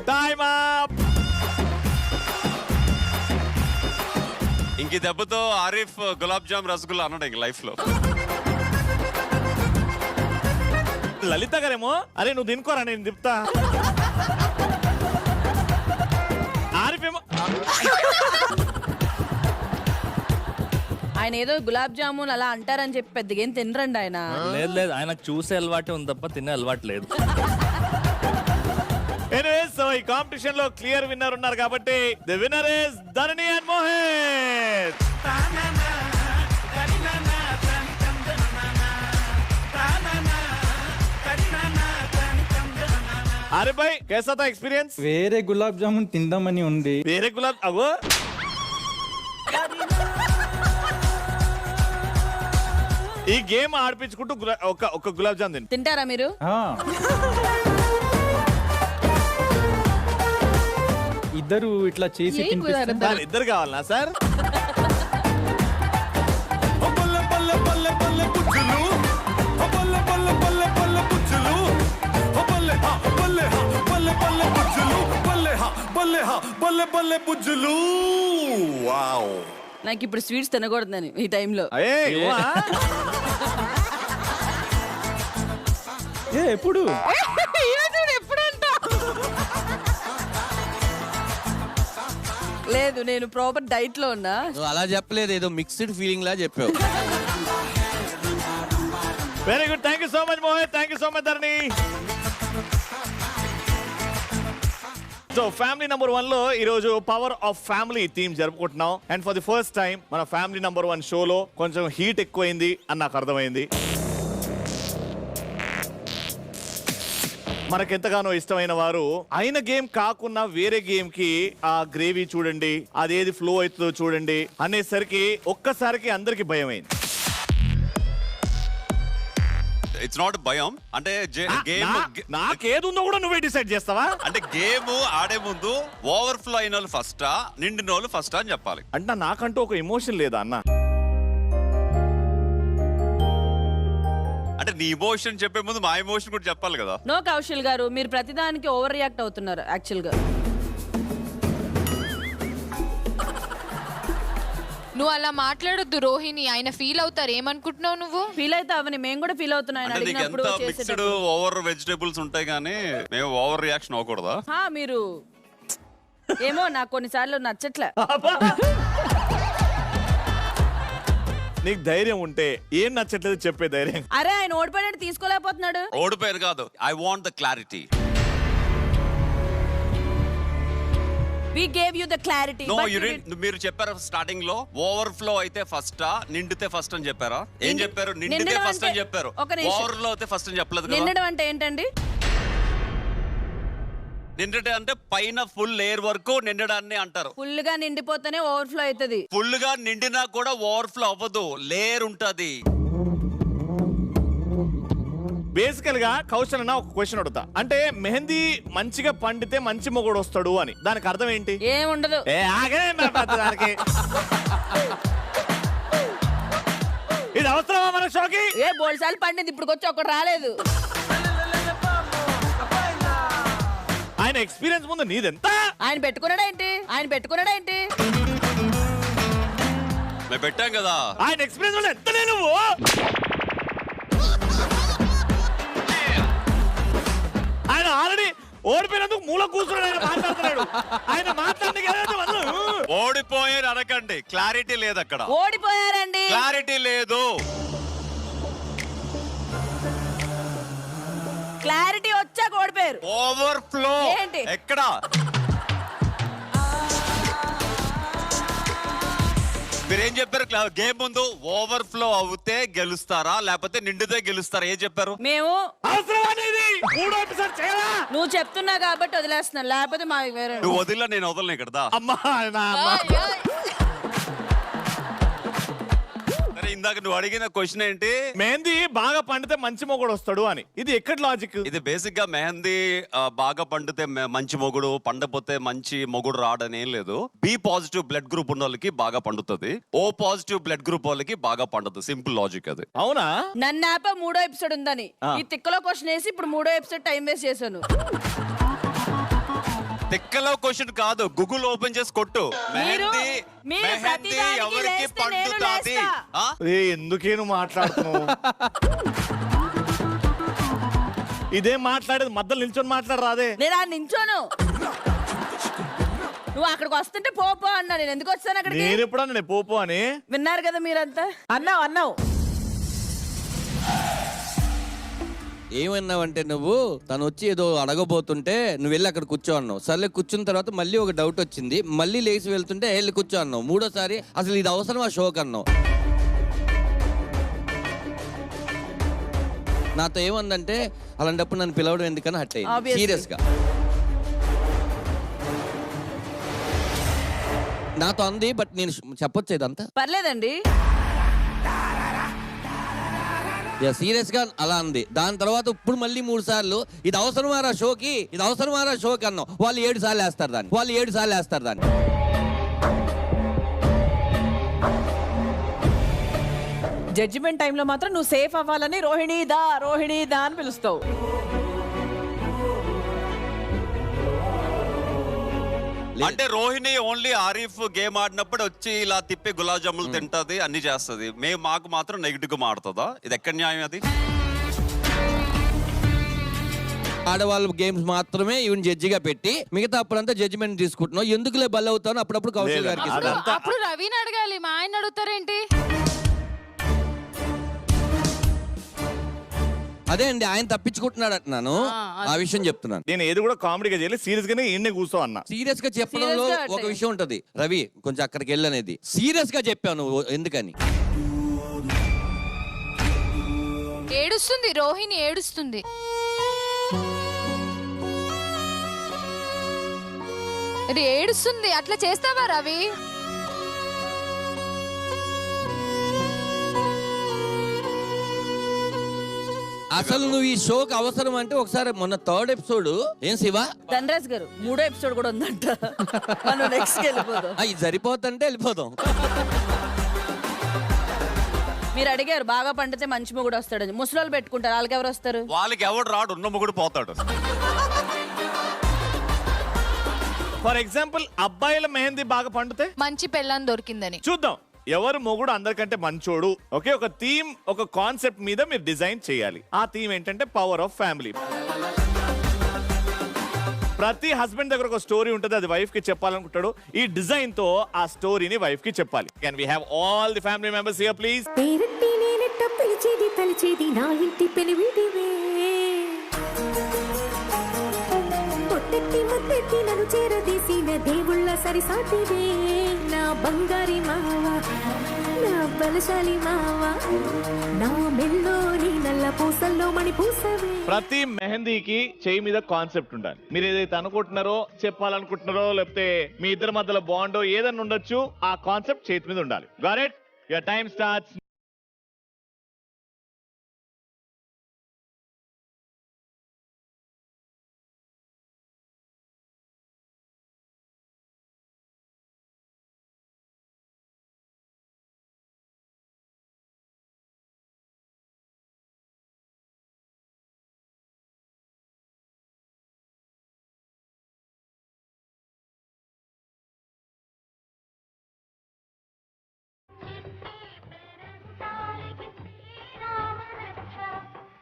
Time up. ఇంక ఈ దెబ్బతో ఆరిఫ్ గులాబ్ జామ్ రసగుల్లా అన్నాడు ఇంక లైఫ్ లో. లలిత గారేమో అరే నువ్వు తినుకోరా నేను తిప్పుతా. ఆరిఫేమో ఆయన ఏదో గులాబ్ జామున్ అలా అంటారని చెప్పి పెద్దగా ఏం తినరండి ఆయన. లేదు లేదు, ఆయనకు చూసే అలవాటే ఉంది తప్ప తినే అలవాటు లేదు. ఎనీవేస్ సో ఈ కాంపిటీషన్ లో క్లియర్ విన్నర్ ఉన్నారు కాబట్టి the winner is Dharani and Mohit. అరే భాయ్ कैसा था एक्सपीरियंस? వేరే గులాబ్ జామున్ తిందామని ఉంది. వేరే గులాబ్ అగో ఈ గేమ్ ఆడిపించుకుంటూ ఒక గులాబ్ జామ్ తిని తింటారా మీరు? ఇద్దరు ఇట్లా చేసి తినిపిస్తే ఇద్దరు కావాలనా సార్? నాకు ఇప్పుడు స్వీట్స్ తినకూడదని ఈ టైంలో. ఎప్పుడు లేదు నేను ప్రాపర్ డైట్ లో ఉన్నా. నువ్వు అలా చెప్పలేదు, ఏదో మిక్స్డ్ ఫీలింగ్ లా చెప్పావు. Very good, thank you so much Mohit, thank you so much Dharani. So family number 1 లో ఈ రోజు పవర్ ఆఫ్ ఫ్యామిలీ థీమ్ జరుపుకుంటున్నాం. And for the first time మన ఫ్యామిలీ నంబర్ 1 షోలో కొంచెం హీట్ ఎక్కువైంది అని నాకు అర్థమైంది. మనకెంతగానో ఇష్టమైన వారు అయిన గేమ్ కాకుండా వేరే గేమ్ కి ఆ గ్రేవీ చూడండి, అదేది ఫ్లో అవుతుందో చూడండి అనేసరికి ఒక్కసారికి అందరికి భయం అయింది. ఇట్స్ నాట్ భయం, అంటే గేమ్ నాకేదుందో కూడా నువ్వే డిసైడ్ చేస్తావా? అంటే గేమ్ ఆడే ముందు ఓవర్ఫ్లో అయిన వాళ్ళు ఫస్టా నిండిన వాళ్ళు ఫస్టా అని చెప్పాలి. అంటే నాకంటూ ఒక ఎమోషన్ లేదా అన్న? అంటే నీ ఎమోషన్ చెప్పే ముందు మా ఎమోషన్ కూడా చెప్పాలి కదా. నో కౌశల్ గారు, మీరు ప్రతిదానికి ఓవర్ రియాక్ట్ అవుతున్నారు యాక్చువల్ గా. నువ్వు అలా మాట్లాడొద్దు రోహిణి, ఆయన ఫీల్ అవుతారు. ఏమనుకుంటున్నావు నువ్వు? ఫీల్ అయితే అవని, మేము కూడా ఫీల్ అవుతున్నాం ఆయన అంటే నీకు అడిగినప్పుడు ఎంత మిక్స్డ్ చేసేటప్పుడు. ఓవర్ వెజిటేబుల్స్ ఉంటాయి కానీ మేము ఓవర్ రియాక్షన్ అవ్వకూడదా? మీరు ఏమో నాకు కొన్నిసార్లు నచ్చట్లే. నీకు ధైర్యం ఉంటే ఏం నచ్చట్లేదు చెప్పే ధైర్యం. అరే ఆయన ఓడిపోయినట్టు తీసుకోలేకపోతున్నాడు. ఓడిపోయారు కాదు, I want the clarity. We gave you the clarity. No but you you did. మీరు చెప్పారు స్టార్టింగ్ లో ఓవర్ఫ్లో అయితే ఫస్టా నిండితే ఫస్ట్ అని చెప్పారా? ఏం చెప్పారు? నిండితే నిండడం ఫస్ట్ అని అంటే- చెప్పారు. ఒక నిమిషం. ఓవర్లో అయితే ఫస్ట్ అని చెప్పలేదు కదా. నిండడం అంటే ఏంటండి? నిండటే అంటే పైన ఫుల్ లేయర్ వరకు నిండడాన్ని అంటారు. ఫుల్ గా నిండిపోతేనే ఓవర్ఫ్లో అవుతుంది. ఫుల్ గా నిండినా కూడా ఓవర్ఫ్లో అవ్వదు, లేయర్ ఉంటది. బేసికల్ గా కౌశల్ అన్న ఒక క్వశ్చన్ అడుగుతా. అంటే మెహందీ మంచిగా పండితే మంచి మొగుడు వస్తాడు అని, దానికి అర్థం ఏంటి? ఏముండదు. ఇది అవసరమా మన షోకి? ఏ బోల్సార్లు పండింది, ఇప్పుడు వచ్చి ఒకటి రాలేదు. ఆయన ఎక్స్పీరియన్స్ ముందు నీదెంత? ఆయన పెట్టుకున్నాడేంటి? మేము పెట్టాం కదా. ఆయన ఎక్స్పీరియన్స్ ముందు ఎంత నువ్వు? ఆయన ఆల్రెడీ ఓడిపోయినందుకు మూల కూర్చున్నాడు, ఆయన మాట్లాడుతున్నాడు. ఆయన మాట్లాడి ఓడిపోయారు అనకండి, క్లారిటీ లేదు అక్కడ. ఓడిపోయారండి, క్లారిటీ లేదు. క్లారిటీ వచ్చాక ఓడిపోయారు. ఓవర్ఫ్లో ఏంటి? ఎక్కడ? మీరేం చెప్పారు? గేమ్ ముందు ఓవర్ఫ్లో అవుతే గెలుస్తారా లేకపోతే నిండితే గెలుస్తారా? ఏం చెప్పారు? మేము నువ్వు చెప్తున్నా కాబట్టి వదిలేస్తున్నాను, లేకపోతే మా వేరే. నువ్వు వదిలా, నేను వదలను ఇక్కడ. అమ్మా సరే, ఇందాక నువ్వు అడిగిన క్వశ్చన్ ఏంటి? మెహందీ బాగా పండితే మంచి మొగుడు వస్తాడు అని. ఇది ఎక్కడ లాజిక్? ఇది బేసిక్ గా మెహందీ బాగా పండితే మంచి మొగుడు, పండపోతే మంచి మొగుడు రాడని ఏం లేదు. బి పాజిటివ్ బ్లడ్ గ్రూప్ ఉన్న వాళ్ళకి బాగా పండుతుంది, ఓ పాజిటివ్ బ్లడ్ గ్రూప్ వాళ్ళకి బాగా పండుతుంది. సింపుల్ లాజిక్ అది. అవునా? నన్ను ఆప 3వ ఎపిసోడ్ ఉందని ఈ తిక్కలో క్వశ్చన్ వేసి ఇప్పుడు 3వ ఎపిసోడ్ టైం వేస్ట్ చేశాను. తిక్కలో క్వశ్చన్ కాదు, గూగుల్ ఓపెన్ చేసి కొట్టు. మెహందీ మీరు మెహందీ ప్రతిదానికి ఎవరికి లేస్తే నేను పండుతాది? లేస్తా. ఆ? ఎందుకే నువ్వు మాట్లాడుతున్నావు? ఇదే మాట్లాడేది మధ్యలో నిల్చొని మాట్లాడరాదే. నేను ఆ నించోను. నువ్వు అక్కడికి వస్తుంటే పోపో అన్నా. నేను ఎందుకు వచ్చాను అక్కడికి? నేను ఎప్పుడన్నా నేను పోపో అని విన్నారు కదా మీరంతా. అన్నావు ఏమన్నావంటే నువ్వు తను వచ్చి ఏదో అడగబోతుంటే నువ్వు వెళ్ళి అక్కడ కూర్చో అన్నావు. సర్లే కూర్చున్న తర్వాత మళ్ళీ ఒక డౌట్ వచ్చింది, మళ్ళీ లేచి వెళ్తుంటే వెళ్ళి కూర్చో అన్నావు. మూడోసారి అసలు ఇది అవసరం ఆ షోక్ అన్నావు. నాతో ఏమందంటే అలాంటప్పుడు నన్ను పిలవడం ఎందుకని హట్ అయ్యింది Obviously. సీరియస్ గా. నాతో అంది, బట్ నేను చెప్పొచ్చు ఇదంతా. పర్లేదండి. సీరియస్ గా అలా అంది. దాని తర్వాత ఇప్పుడు మళ్ళీ 3 సార్లు ఇది అవసరమారా షోకి, ఇది అవసరమారా షోకి అన్నావు. వాళ్ళు 7 సార్లు వేస్తారు దాన్ని. జడ్జిమెంట్ టైంలో మాత్రం నువ్వు సేఫ్ అవ్వాలని రోహిణి దా అని పిలుస్తావు. అంటే రోహిణి ఓన్లీ ఆరిఫ్ గేమ్ ఆడినప్పుడు వచ్చి ఇలా తిప్పి గులాబ్ జాములు తింటది, అన్ని చేస్తది. మాకు మాత్రం నెగిటివ్ గా మాడుతుందా? ఇది ఎక్కడ న్యాయం అది? ఆడవాళ్ళ గేమ్స్ మాత్రమే ఈవెన్ జడ్జిగా పెట్టి మిగతా అప్పుడంతా జడ్జిమెంట్ తీసుకుంటున్నావు. ఎందుకులే బల్ అవుతాను అప్పుడప్పుడు కౌశల్ గారికి ఇస్తాను. అప్పుడు రవిని అడగాలి, మా ఆయన అడుగుతారేంటి? అదే అండి, ఆయన తప్పించుకుంటున్నాడు అంటున్నాను. ఆ విషయం చెప్తున్నాను. నేను ఏది కూడా కామెడీగా చేయలేదు, సీరియస్ గానే ఈయన్నే కూర్చో అన్నా. సీరియస్ గా చెప్పడంలో Serious గా ఒక విషయం ఉంటది. రవి కొంచెం అక్కడికి వెళ్ళనేది సీరియస్ గా చెప్పాను. ఎందుకని ఏడుస్తుంది, రోహిణి ఏడుస్తుంది. ఏడుస్తుంది, అట్లా చేస్తావా రవి? అసలు నువ్వు ఈ షోకి అవసరం అంటే ఒకసారి మొన్న 3rd ఎపిసోడ్ ఏం శివ ధనరాజ్ గారు 3వ ఎపిసోడ్ కూడా ఉందంట. మనం నెక్స్ట్ వెళ్ళిపోదాం. ఇది సరిపోతుంటే వెళ్ళిపోదాం. మీరు అడిగారు బాగా పండితే మంచి మొగుడు వస్తాడని. ముసలోళ్ళు పెట్టుకుంటారు, వాళ్ళకి ఎవరు వస్తారు? వాళ్ళకి ఎవడు రాడు, ఉన్న మొగుడు పోతాడు. ఫర్ ఎగ్జాంపుల్ అబ్బాయిల మెహందీ బాగా పండితే మంచి పెళ్ళాన్ని దొరికిందని చూద్దాం ఎవరు మొగుడు అందరికంటే మంచోడు. ఓకే, ఒక థీమ్, ఒక కాన్సెప్ట్ మీద మీరు డిజైన్ చేయాలి. ఆ థీమ్ ఏంటంటే పవర్ ఆఫ్ ఫ్యామిలీ. ప్రతి హస్బెండ్ దగ్గర ఒక స్టోరీ ఉంటుంది, అది వైఫ్ కి చెప్పాలనుకుంటాడు. ఈ డిజైన్ తో ఆ స్టోరీని వైఫ్ కి చెప్పాలి. Can we have all the family members here please? పిలిచేది తలిచేది నా ఇంటి పెనివిడివే, పొట్టెట్టి ముద్దెట్టి నన్ను చేరదీసిన దేవుళ్ళ సరిసాటివే, నా బంగారి మావా, నా బలశాలి మావా, నా మెల్లోని నల్ల పూసల్లో మణి పూసవే. ప్రతి మెహందీకి చేయి మీద కాన్సెప్ట్ ఉండాలి. మీరు ఏదైతే అనుకుంటున్నారో, చెప్పాలనుకుంటున్నారో, లేకపోతే మీ ఇద్దరి మధ్యలో బాండో ఏదన్నా ఉండొచ్చు, ఆ కాన్సెప్ట్ చేతి మీద ఉండాలి. Got it? Your time starts.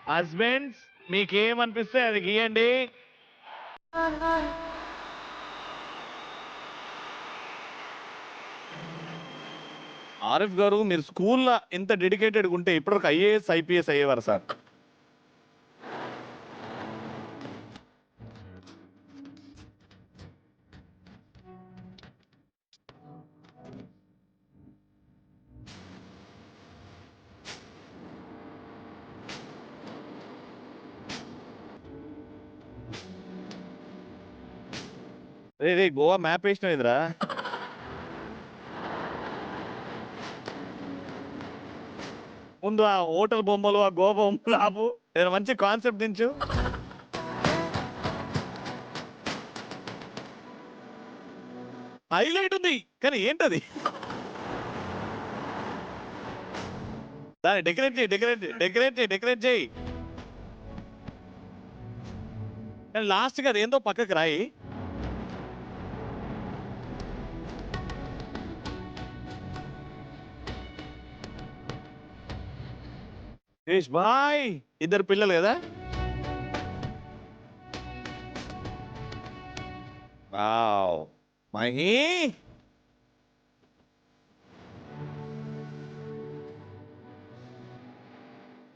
Husbands మీకేమనిపిస్తే అది గీయండి. ఆరిఫ్ గారు, మీరు స్కూల్లో ఇంత డెడికేటెడ్ ఉంటే ఇప్పటివరకు IAS IPS అయ్యేవారు సార్. రే గోవా మ్యాప్ వేసిన ఇదిరా. ముందు ఆ హోటల్ బొమ్మలు, ఆ గోవా బొమ్మలు ఆపు. ఏదైనా మంచి కాన్సెప్ట్ దించు. హైలైట్ ఉంది కానీ ఏంటది? దాన్ని డెకరేట్ చేయి. కానీ లాస్ట్ గా అదేందో పక్కకి రాయి. క్రిష్ బాయ్, ఇద్దరు పిల్లలు కదా. వావ్ మహి,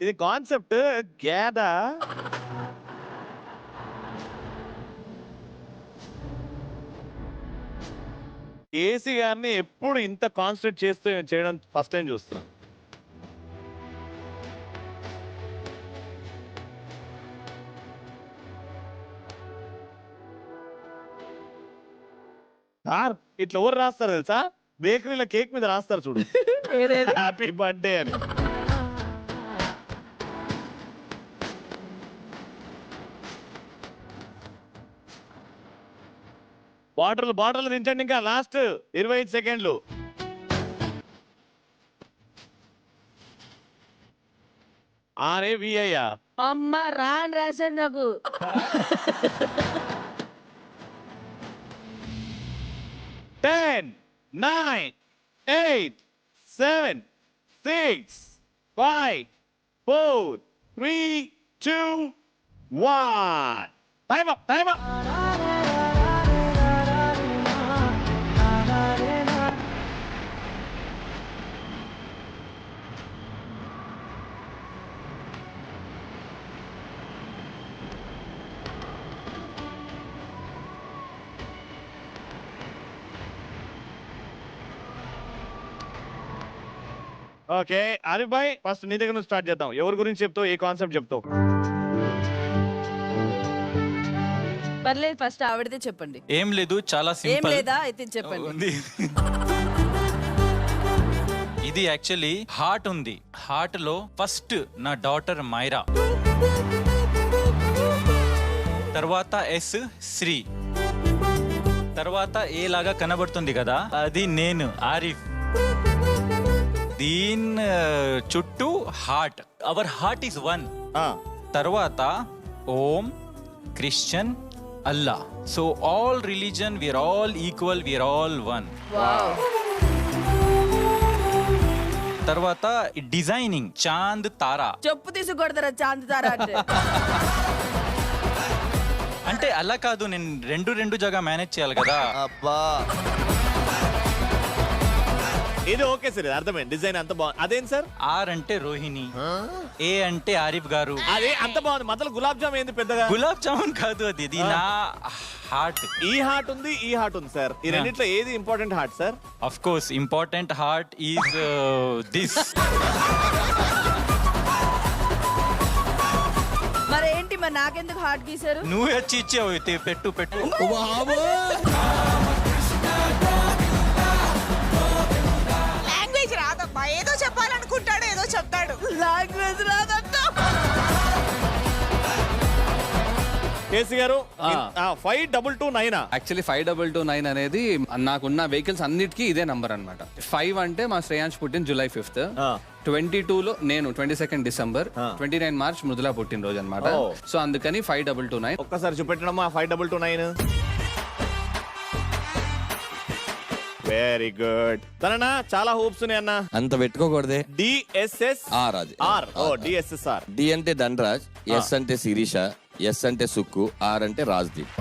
ఇది కాన్సెప్ట్ గేద. కేసీ గారిని ఎప్పుడు ఇంత కాన్సన్ట్రేట్ చేస్తూ చేయడం ఫస్ట్ టైం చూస్తున్నాం. సార్ ఇట్లా ఎవరు రాస్తారు తెలుసా? బేకరీలో కేక్ మీద రాస్తారు చూడు, హ్యాపీ బర్త్డే అని. బాటర్లు దించండి, ఇంకా లాస్ట్ 25 సెకండ్లు. RAVIయా? అమ్మ రాని రాశాడు నాకు. Ten, 9, 8, 7, 6, 5, 4, 3, 2, 1. Time up, time up. Okay Arif bhai, first నీ దగ్గర నుంచి స్టార్ట్ చేద్దాం. ఎవరి గురించి చెప్తావు, ఏ కాన్సెప్ట్ చెప్తావు? పర్లేదు, ఫస్ట్ ఆవిడదే చెప్పండి. ఏం లేదు, చాలా ఏం సింపుల్ లేదా అయితే చెప్పండి. ఉంది. ఇది యాక్చువల్లీ హార్ట్ ఉంది. హార్ట్ లో ఫస్ట్ నా డాటర్ మైరా, తర్వాత ఎస్ శ్రీ, తర్వాత ఏ లాగా కనబడుతుంది కదా అది నేను ఆరిఫ్. దీని చుట్టూ heart, our heart is one. తర్వాత Om, Christian, Allah. So all religion, we are all equal, we are all one. తర్వాత డిజైనింగ్ చాంద్ తారా. చెప్పు తీసి కొడతారా చాంద్ తారా అంటే? అంటే అలా కాదు, నేను రెండు జగ మేనేజ్ చేయాలి కదా. అబ్బా, ఇది ఓకే సార్, అర్థమైంది. డిజైన్ అంత బాగుంది. అదేంటి సార్? ఆర్ అంటే రోహిణి, ఏ అంటే ఆరిఫ్ గారు. అదే అంత బాగుంది. మధ్యలో గులాబ్ జామ్ ఏంది పెద్దగా? గులాబ్ జామున్ కాదు, అది ఇది నా హార్ట్. ఈ హార్ట్ ఉంది, ఈ హార్ట్ ఉంది సార్. ఈ రెండిట్లో ఏది important heart sir? Of course important heart is this. మరేంటి, మరి నాకెందుకు హార్ట్ గీశారు? నువ్వు వచ్చి ఇచ్చావు, పెట్టు పెట్టు. లాంగ్వేజ్ రాదబ్బా, ఏదో చెప్పాలనుకుంటాడు, ఏదో చెప్తాడు. లాంగ్వేజ్ రాదంట. కేసీ గారు 5229. యాక్చువల్లీ 5229 అనేది నాకున్న వెహికల్స్ అన్నిటికీ ఇదే నంబర్ అన్నమాట. 5 అంటే మా శ్రేయాంశ్ పుట్టిన July 5th, 22లో నేను 22 December, 29 March మృదులా పుట్టినరోజు అనమాట. సో అందుకని 5229. ఒక్కసారి చూపెట్టడమ్మా 5229. Very good. తననా చాలా హోప్స్ ఉన్నాయి అన్న. అంత పెట్టుకోకూడదే. DSS R. ఓ DSSR. డి అంటే ధనరాజ్, ఎస్ అంటే శిరీష, ఎస్ అంటే సుక్కు, ఆర్ అంటే రాజ్దీప్.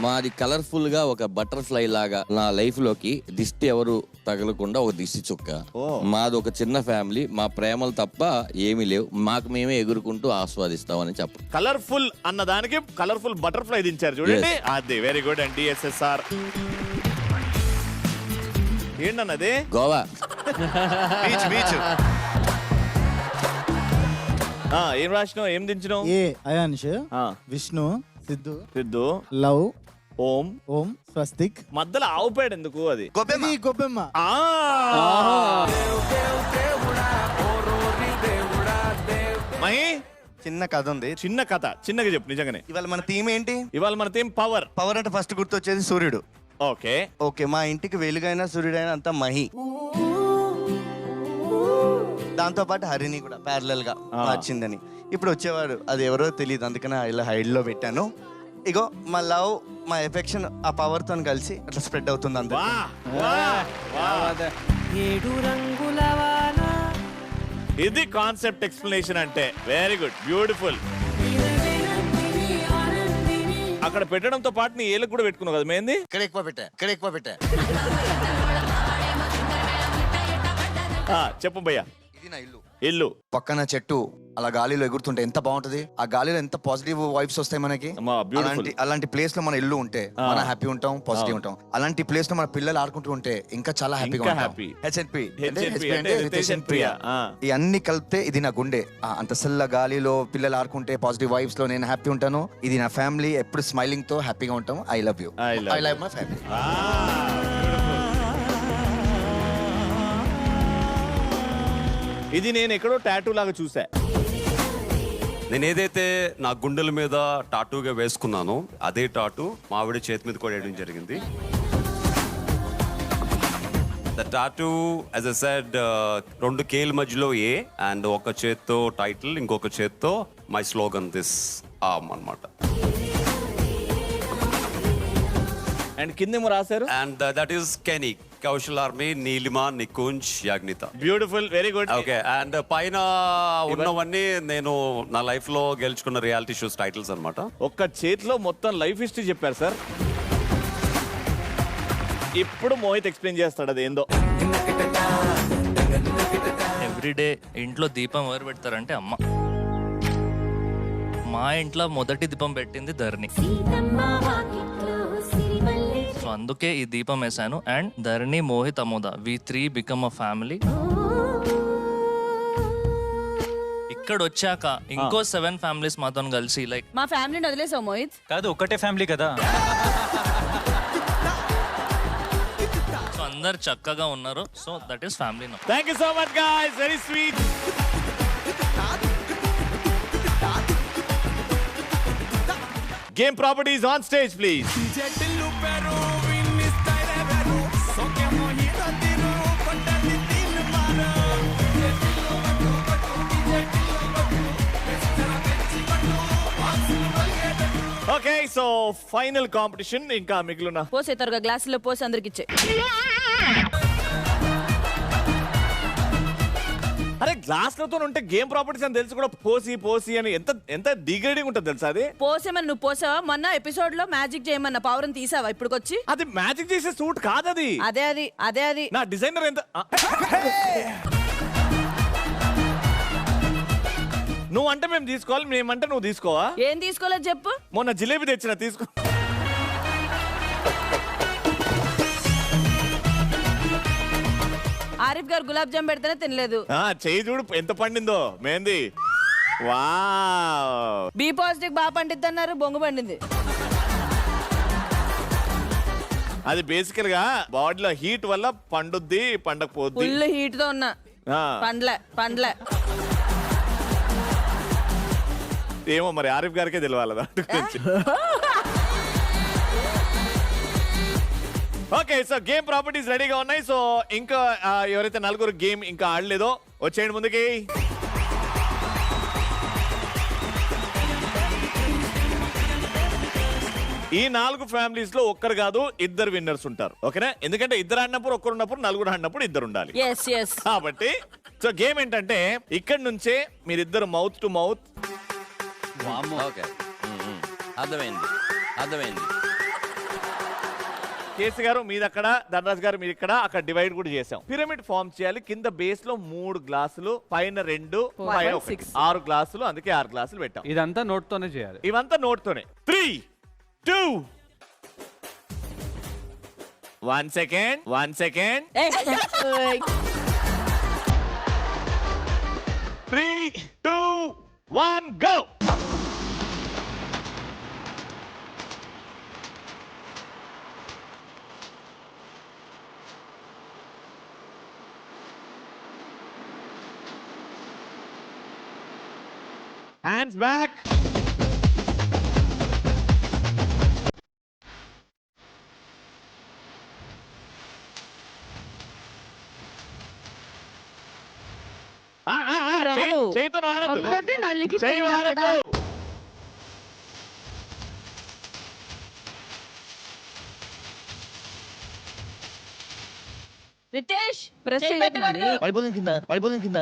మాది కలర్ఫుల్ గా ఒక బటర్ఫ్లై లాగా నా లైఫ్ లోకి దిష్టి ఎవరు తగలకుండా ఒక దిష్టి చుక్క. మాది ఒక చిన్న ఫ్యామిలీ, మా ప్రేమలు తప్ప ఏమీ లేవు, మాకు మేమే ఎగురుకుంటూ ఆస్వాదిస్తామని చెప్ప. కలర్ఫుల్ అన్న దానికి కలర్ఫుల్ బటర్ఫ్లై దించారు చూడండి. అది వెరీ గుడ్ అండ్ DSSR. ఏంటన్నది? Goa beach beach. ఏం రాసినావు, ఏం దించినావు? ఏ అయాన్ష్, విష్ణు, సిద్ధు, లవ్, ఓం, స్వస్తిక్. మధ్యలో ఆవు పేడ ఎందుకు? అది గొబ్బెమ్మ. మహి, చిన్న కథ ఉంది. చిన్న కథ, చిన్నగా చెప్పు. నిజంగానే ఇవాళ మన థీమ్ ఏంటి? ఇవాళ మన థీమ్ పవర్. పవర్ అంటే ఫస్ట్ గుర్తొచ్చేది సూర్యుడు. ఓకే ఓకే, మా ఇంటికి వెలుగైన సూర్యుడైన అంతా మహి. దాంతో పాటు హరిని కూడా ప్యారలల్ గా వచ్చిందని. ఇప్పుడు వచ్చేవాడు అది ఎవరో తెలియదు, అందుకని ఇలా హైడ్ లో పెట్టాను. ఇగో మా లవ్, మా ఎఫెక్షన్ ఆ పవర్ తో కలిసి అట్లా స్ప్రెడ్ అవుతుంది అందరూ. 7 రంగుల వాన ఇది కాన్సెప్ట్ ఎక్స్ప్లెనేషన్ అంటే. Very good, beautiful. అక్కడ పెట్టడంతో పాటు నీ ఏళ్ళకు కూడా పెట్టుకున్నావు కదా మేంది. ఇక్కడ ఎక్కువ పెట్టా. చెప్పు భయ్యా. ఇది నా ఇల్లు. ఇల్లు పక్కన చెట్టు అలా గాలిలో ఎగురుతుంటే ఎంత బాగుంటది. ఆ గాలిలో ఎంత పాజిటివ్ వైబ్స్ వస్తాయి మనకి. అలాంటి ప్లేస్ లో మన ఇల్లు ఉంటే మనం హ్యాపీ ఉంటాం, పాజిటివ్ ఉంటాం. అలాంటి ప్లేస్ లో మన పిల్లలు ఆడుకుంటూ ఉంటే ఇంకా చాలా హ్యాపీగా ఉంటాం. ఈ అన్ని కలిపితే ఇది నా గుండె. అంత సల్ల గాలిలో పిల్లలు ఆడుకుంటే పాజిటివ్ వైబ్స్ లో నేను హ్యాపీ ఉంటాను. ఇది నా ఫ్యామిలీ, ఎప్పుడు స్మైలింగ్ తో హ్యాపీగా ఉంటాం. I love you. I love my family. ఇది నేను ఎక్కడో టాటూ లాగా చూసా. నేను ఏదైతే నా గుండెల మీద టాటూగా వేసుకున్నానో అదే టాటూ మా ఆవిడ చేతి మీద కూడా వేయడం జరిగింది. The tattoo as I said 2 కేల మధ్యలో ఏ అండ్ ఒక చేత్తో టైటిల్, ఇంకొక చేత్తో మై స్లోగన్ దిస్ ఆర్మ్ అన్నమాట. అండ్ కిందేమో రాశారు. And that is Kenny, Kaushal army, Neelima, Nikunj, Yagnitha. Beautiful, very good. Okay. And పైన ఉన్నవన్నీ నేను నా లైఫ్ లో గెలుచుకున్న రియాలిటీ షోస్ టైటిల్స్ అన్నమాట. ఒక్క చేతిలో మొత్తం లైఫ్ హిస్టరీ చెప్పారు సార్. ఇప్పుడు మోహిత్ ఎక్స్ప్లెయిన్ చేస్తాడు అదేందో. ఎవ్రీడే ఇంట్లో దీపం ఎవరు పెడతారంటే అమ్మ. మా ఇంట్లో మొదటి దీపం పెట్టింది ధరణి. సో అందుకే ఈ దీపం వేసాను. And Dharani, Mohit, Amoda, we 3 become a family. ఇక్కడ వచ్చాక ఇంకో 7 ఫ్యామిలీస్ మాతో కలిసి లైక్ మా ఫ్యామిలీని వదిలేసావు మోహిత్. కాదు, ఒకటే ఫ్యామిలీ కదా. సో అందరు చక్కగా ఉన్నారు. So that is family now. Thank you so much guys, very sweet. Game properties on stage, please. Okay, so final competition. ఇంకా మిగిలిన పోసే త్వరగా గ్లాసులో పోసి అందరికి ఇచ్చే. అరే గ్లాస్లతో ఉంటే గేమ్ ప్రాపర్టీస్ అని తెలిసి కూడా పోసి అని ఎంత డిగ్రేడింగ్ ఉంటుంది తెలుసా అది. పోసేమని నువ్వు పోసావా? మొన్న ఎపిసోడ్ లో మ్యాజిక్ చేయమన్న పవర్ తీసావా ఇప్పుడుకొచ్చి? అది మ్యాజిక్ చేసే సూట్ కాదు అది. అదే నా డిజైనర్ ఎంత నువ్వు అంటే మేము తీసుకోవాలి, మేమంటే నువ్వు తీసుకోవా? ఏం తీసుకోలేదు చెప్పు. మొన్న జిలేబీ తెచ్చిన తీసుకో. ఆరిఫ్ గారు గులాబ్ జామ్ పెడితేనే తినలేదు. చెయ్యి చూడు ఎంత పండిందో మేంది. వావ్. బి పాజిటివ్ బాగా పండిద్ది అన్నారు, బొంగు పండింది. అది బేసికల్ గా బాడీలో హీట్ వల్ల పండుద్ది, పండకపోద్ది. ఫుల్ హీట్ తో ఉన్నా పండ్లే. ఏమో మరి ఆరిఫ్ గారికే తెలియాలి. ఓకే, సో గేమ్ ప్రాపర్టీస్ రెడీగా ఉన్నాయి. సో ఇంకా ఎవరైతే నలుగురు గేమ్ ఇంకా ఆడలేదో వచ్చేయండి ముందుకి. ఈ 4 ఫ్యామిలీస్ లో ఒక్కరు కాదు, 2 విన్నర్స్ ఉంటారు. ఓకేనా? ఎందుకంటే 2 ఆడినప్పుడు ఒక్కరు ఉన్నప్పుడు, 4 ఆడినప్పుడు 2 ఉండాలి. కాబట్టి సో గేమ్ ఏంటంటే ఇక్కడ నుంచే మీరిద్దరు మౌత్ టు మౌత్. ఓకే, అర్థమైంది. కేసీ గారు మీది అక్కడ, ధనరాజ్ గారు మీరు ఇక్కడ, అక్కడ డివైడ్ కూడా చేసాం. పిరమిడ్ ఫార్మ్ చేయాలి. కింద బేస్ లో 3 గ్లాసులు, పైన 2, పైన 1, 6 గ్లాసులు. అందుకే 6 గ్లాసులు పెట్టాం. ఇదంతా నోట్ తోనే చేయాలి. ఇవంతా నోట్ తోనే. 3, 2, 1 సెకండ్. 3, 2, 1 go. Hands back. చేయితో వాడద్దు. చేయి వాడద్దు. రితేష్ ప్రెస్ పడిపోతుంది కింద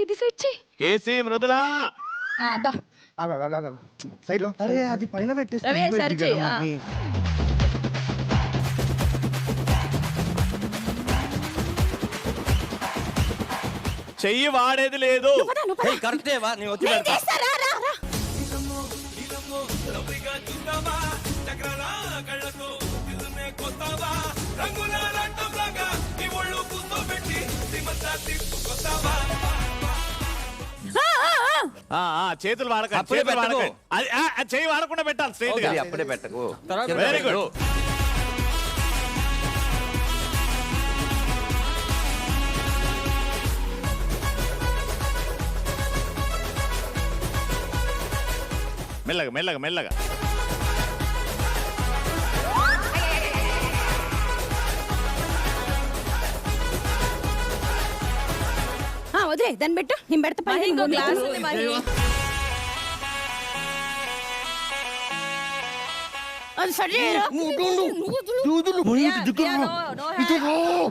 ఇది సెట్ చేయి కేసీ మృదుల సైడ్ లో అరే అది పైన పెట్టేసి రవి, సరి చెయ్యి. చెయ్యి వాడేది లేదు. కరెక్టేవా నేను వచ్చి పెడతా. చేతులు వాడకండి, అప్పుడే చేతులు పెట్టకు. వాడకండి. అది చెయ్యి వాడకుండా పెట్టాలి స్ట్రైట్ గా. అప్పుడే పెట్టకు. Very good. మెల్లగా మెల్లగా మెల్లగా. వదిలే దాన్ని పెట్టు, నేను పెడతా పైన ఇంకో గ్లాస్ ఉంది మరి. అది సరి చేయరా? Priya, Priya, no hand.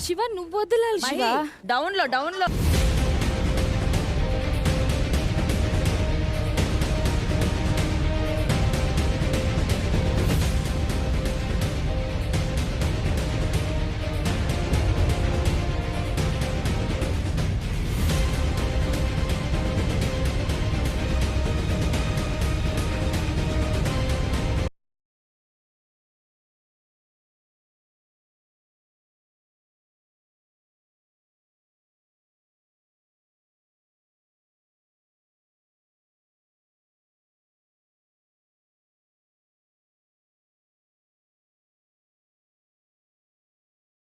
శివ నువ్వు వదలాలి శివ. డౌన్ లో డౌన్ లో.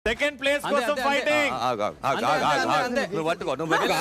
సెకండ్ ప్లేస్ కోసం ఫైటింగ్. నువ్వు పట్టుకో, నువ్వు పట్టుకో.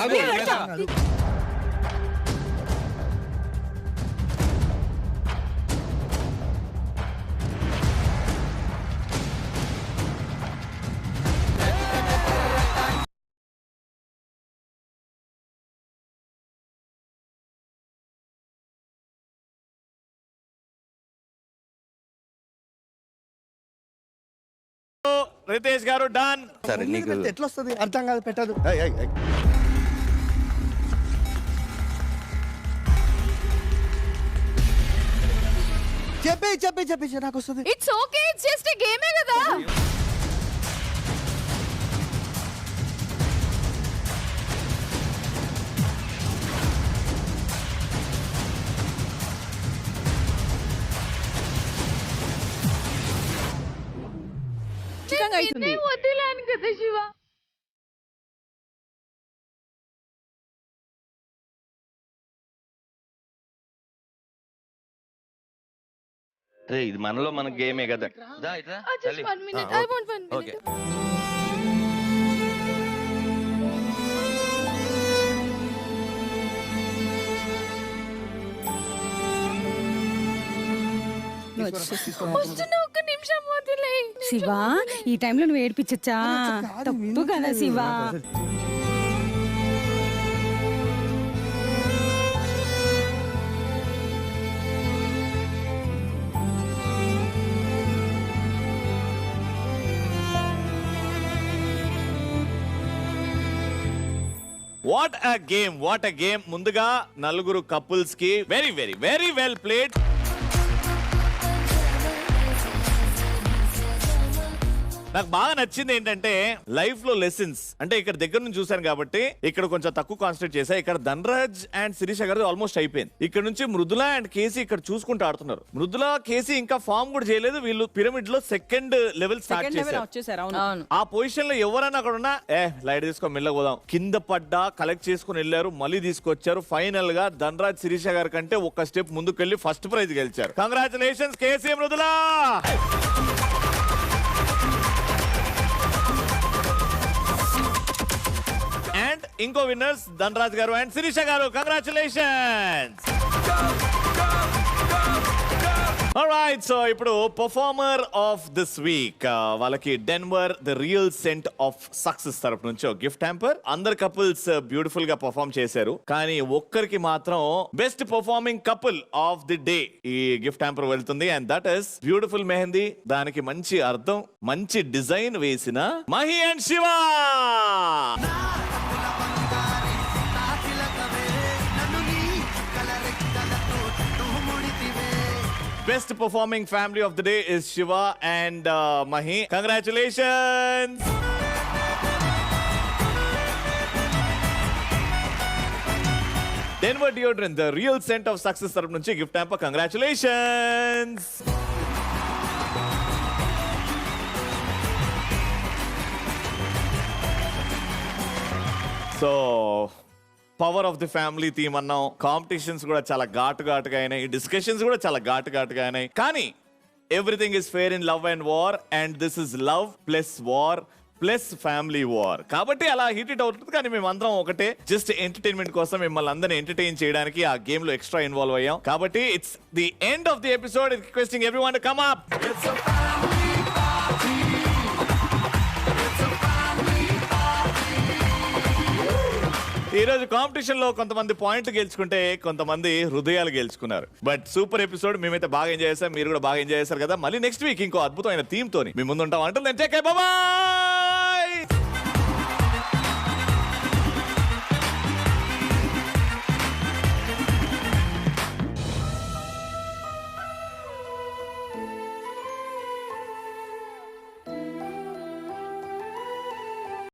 రితేష్ గారు డన్. సరే నీకు ఎట్లా వస్తుంది అర్థం కాదు పెట్టదు. చెప్పి నాకు వస్తుంది. It's okay it's just a గేమే కదా. వదిలాను కదా శివ. ఇది మనలో మన గేమే కదా. Just 1 minute. I want 1 minute. Okay. వస్తున్నా, ఒక్క నిమిషం వదిలే. శివ, ఈ టైంలో నువ్వు ఏడిపించచ్చా? తప్పు కదా Shiva. What a game, what a game. ముందుగా నలుగురు కపుల్స్ కి very very very well played. నాకు బాగా నచ్చింది ఏంటంటే లైఫ్ లో లెసన్స్ అంటే ఇక్కడ దగ్గర నుంచి చూశాను కాబట్టి ఇక్కడ కొంచెం తక్కువ కాన్సన్ట్రేట్ చేశా. ఇక్కడ ధనరాజ్ అండ్ శిరీష గారు ఆల్మోస్ట్ అయిపోయింది. ఇక్కడ నుంచి మృదుల అండ్ కేసీ ఇక్కడ చూసుకుంటూ ఆడుతున్నారు. మృదుల కేసీ ఇంకా ఫామ్ కూడా చేయలేదు. వీళ్ళు పిరమిడ్ లో సెకండ్ లెవెల్ స్టార్ట్ చేశారు. ఆ పొజిషన్ లో ఎవరైనా అక్కడ ఉన్నా లైట్ తీసుకొని మెల్లగా పోదాం, కింద పడ్డా కలెక్ట్ చేసుకుని వెళ్ళారు, మళ్ళీ తీసుకొచ్చారు. ఫైనల్ గా ధనరాజ్ శిరీష గారి కంటే ఒక స్టెప్ ముందుకు వెళ్ళి ఫస్ట్ ప్రైజ్ గెలిచారు. కంగ్రాచులేషన్స్ కేసీ, మృదుల. అండ్ ఇంకో విన్నర్స్ ధనరాజ్ గారు అండ్ శిరీష గారు. కంగ్రాచులేషన్స్. ఆల్రైట్, సో ఇప్పుడు పర్ఫార్మర్ ఆఫ్ దిస్ వీక్ వాళ్ళకి Denver the real scent of success తరపు నుంచి ఒక గిఫ్ట్ హ్యాంపర్. అందరు కపుల్స్ బ్యూటిఫుల్ గా పర్ఫార్మ్ చేశారు, కానీ ఒక్కరికి మాత్రం best performing couple of the day ఈ గిఫ్ట్ హ్యాంపర్ వెళ్తుంది. And that is beautiful mehndi. దానికి మంచి అర్థం, మంచి డిజైన్ వేసిన Mahi and Shiva. Best performing family of the day is Shiva and Mahi. Congratulations! Denver Deodorant, the real scent of success taraf nunchi gift hamper. Congratulations! So, power of the family theme అన్నాం. Competitions కూడా చాలా ఘాటుగా అయినాయి, discussions కూడా చాలా ఘాటుగా అయినాయి. కానీ everything is fair in love and war, and this is love plus war plus family war. కాబట్టి అలా హీట్ ఇట్ అవుతుంది. కానీ మేము అందరం ఒకటే, జస్ట్ ఎంటర్టైన్మెంట్ కోసం మిమ్మల్ని అందరినీ ఎంటర్టైన్ చేయడానికి ఆ గేమ్ లో ఎక్స్ట్రా ఇన్వాల్వ్ అయ్యాం. కాబట్టి it's the end of the episode. Requesting everyone to come up. ఈ రోజు కాంపిటీషన్ లో కొంతమంది పాయింట్లు గెలుచుకుంటే కొంతమంది హృదయాలు గెలుచుకున్నారు. But super episode. మేమైతే బాగా ఎంజాయ్ చేస్తాం, మీరు కూడా బాగా ఎంజాయ్ చేస్తారు కదా. మళ్ళీ నెక్స్ట్ వీక్ ఇంకో అద్భుతమైన థీమ్ తోని మీ ముందు ఉంటాం. అంటే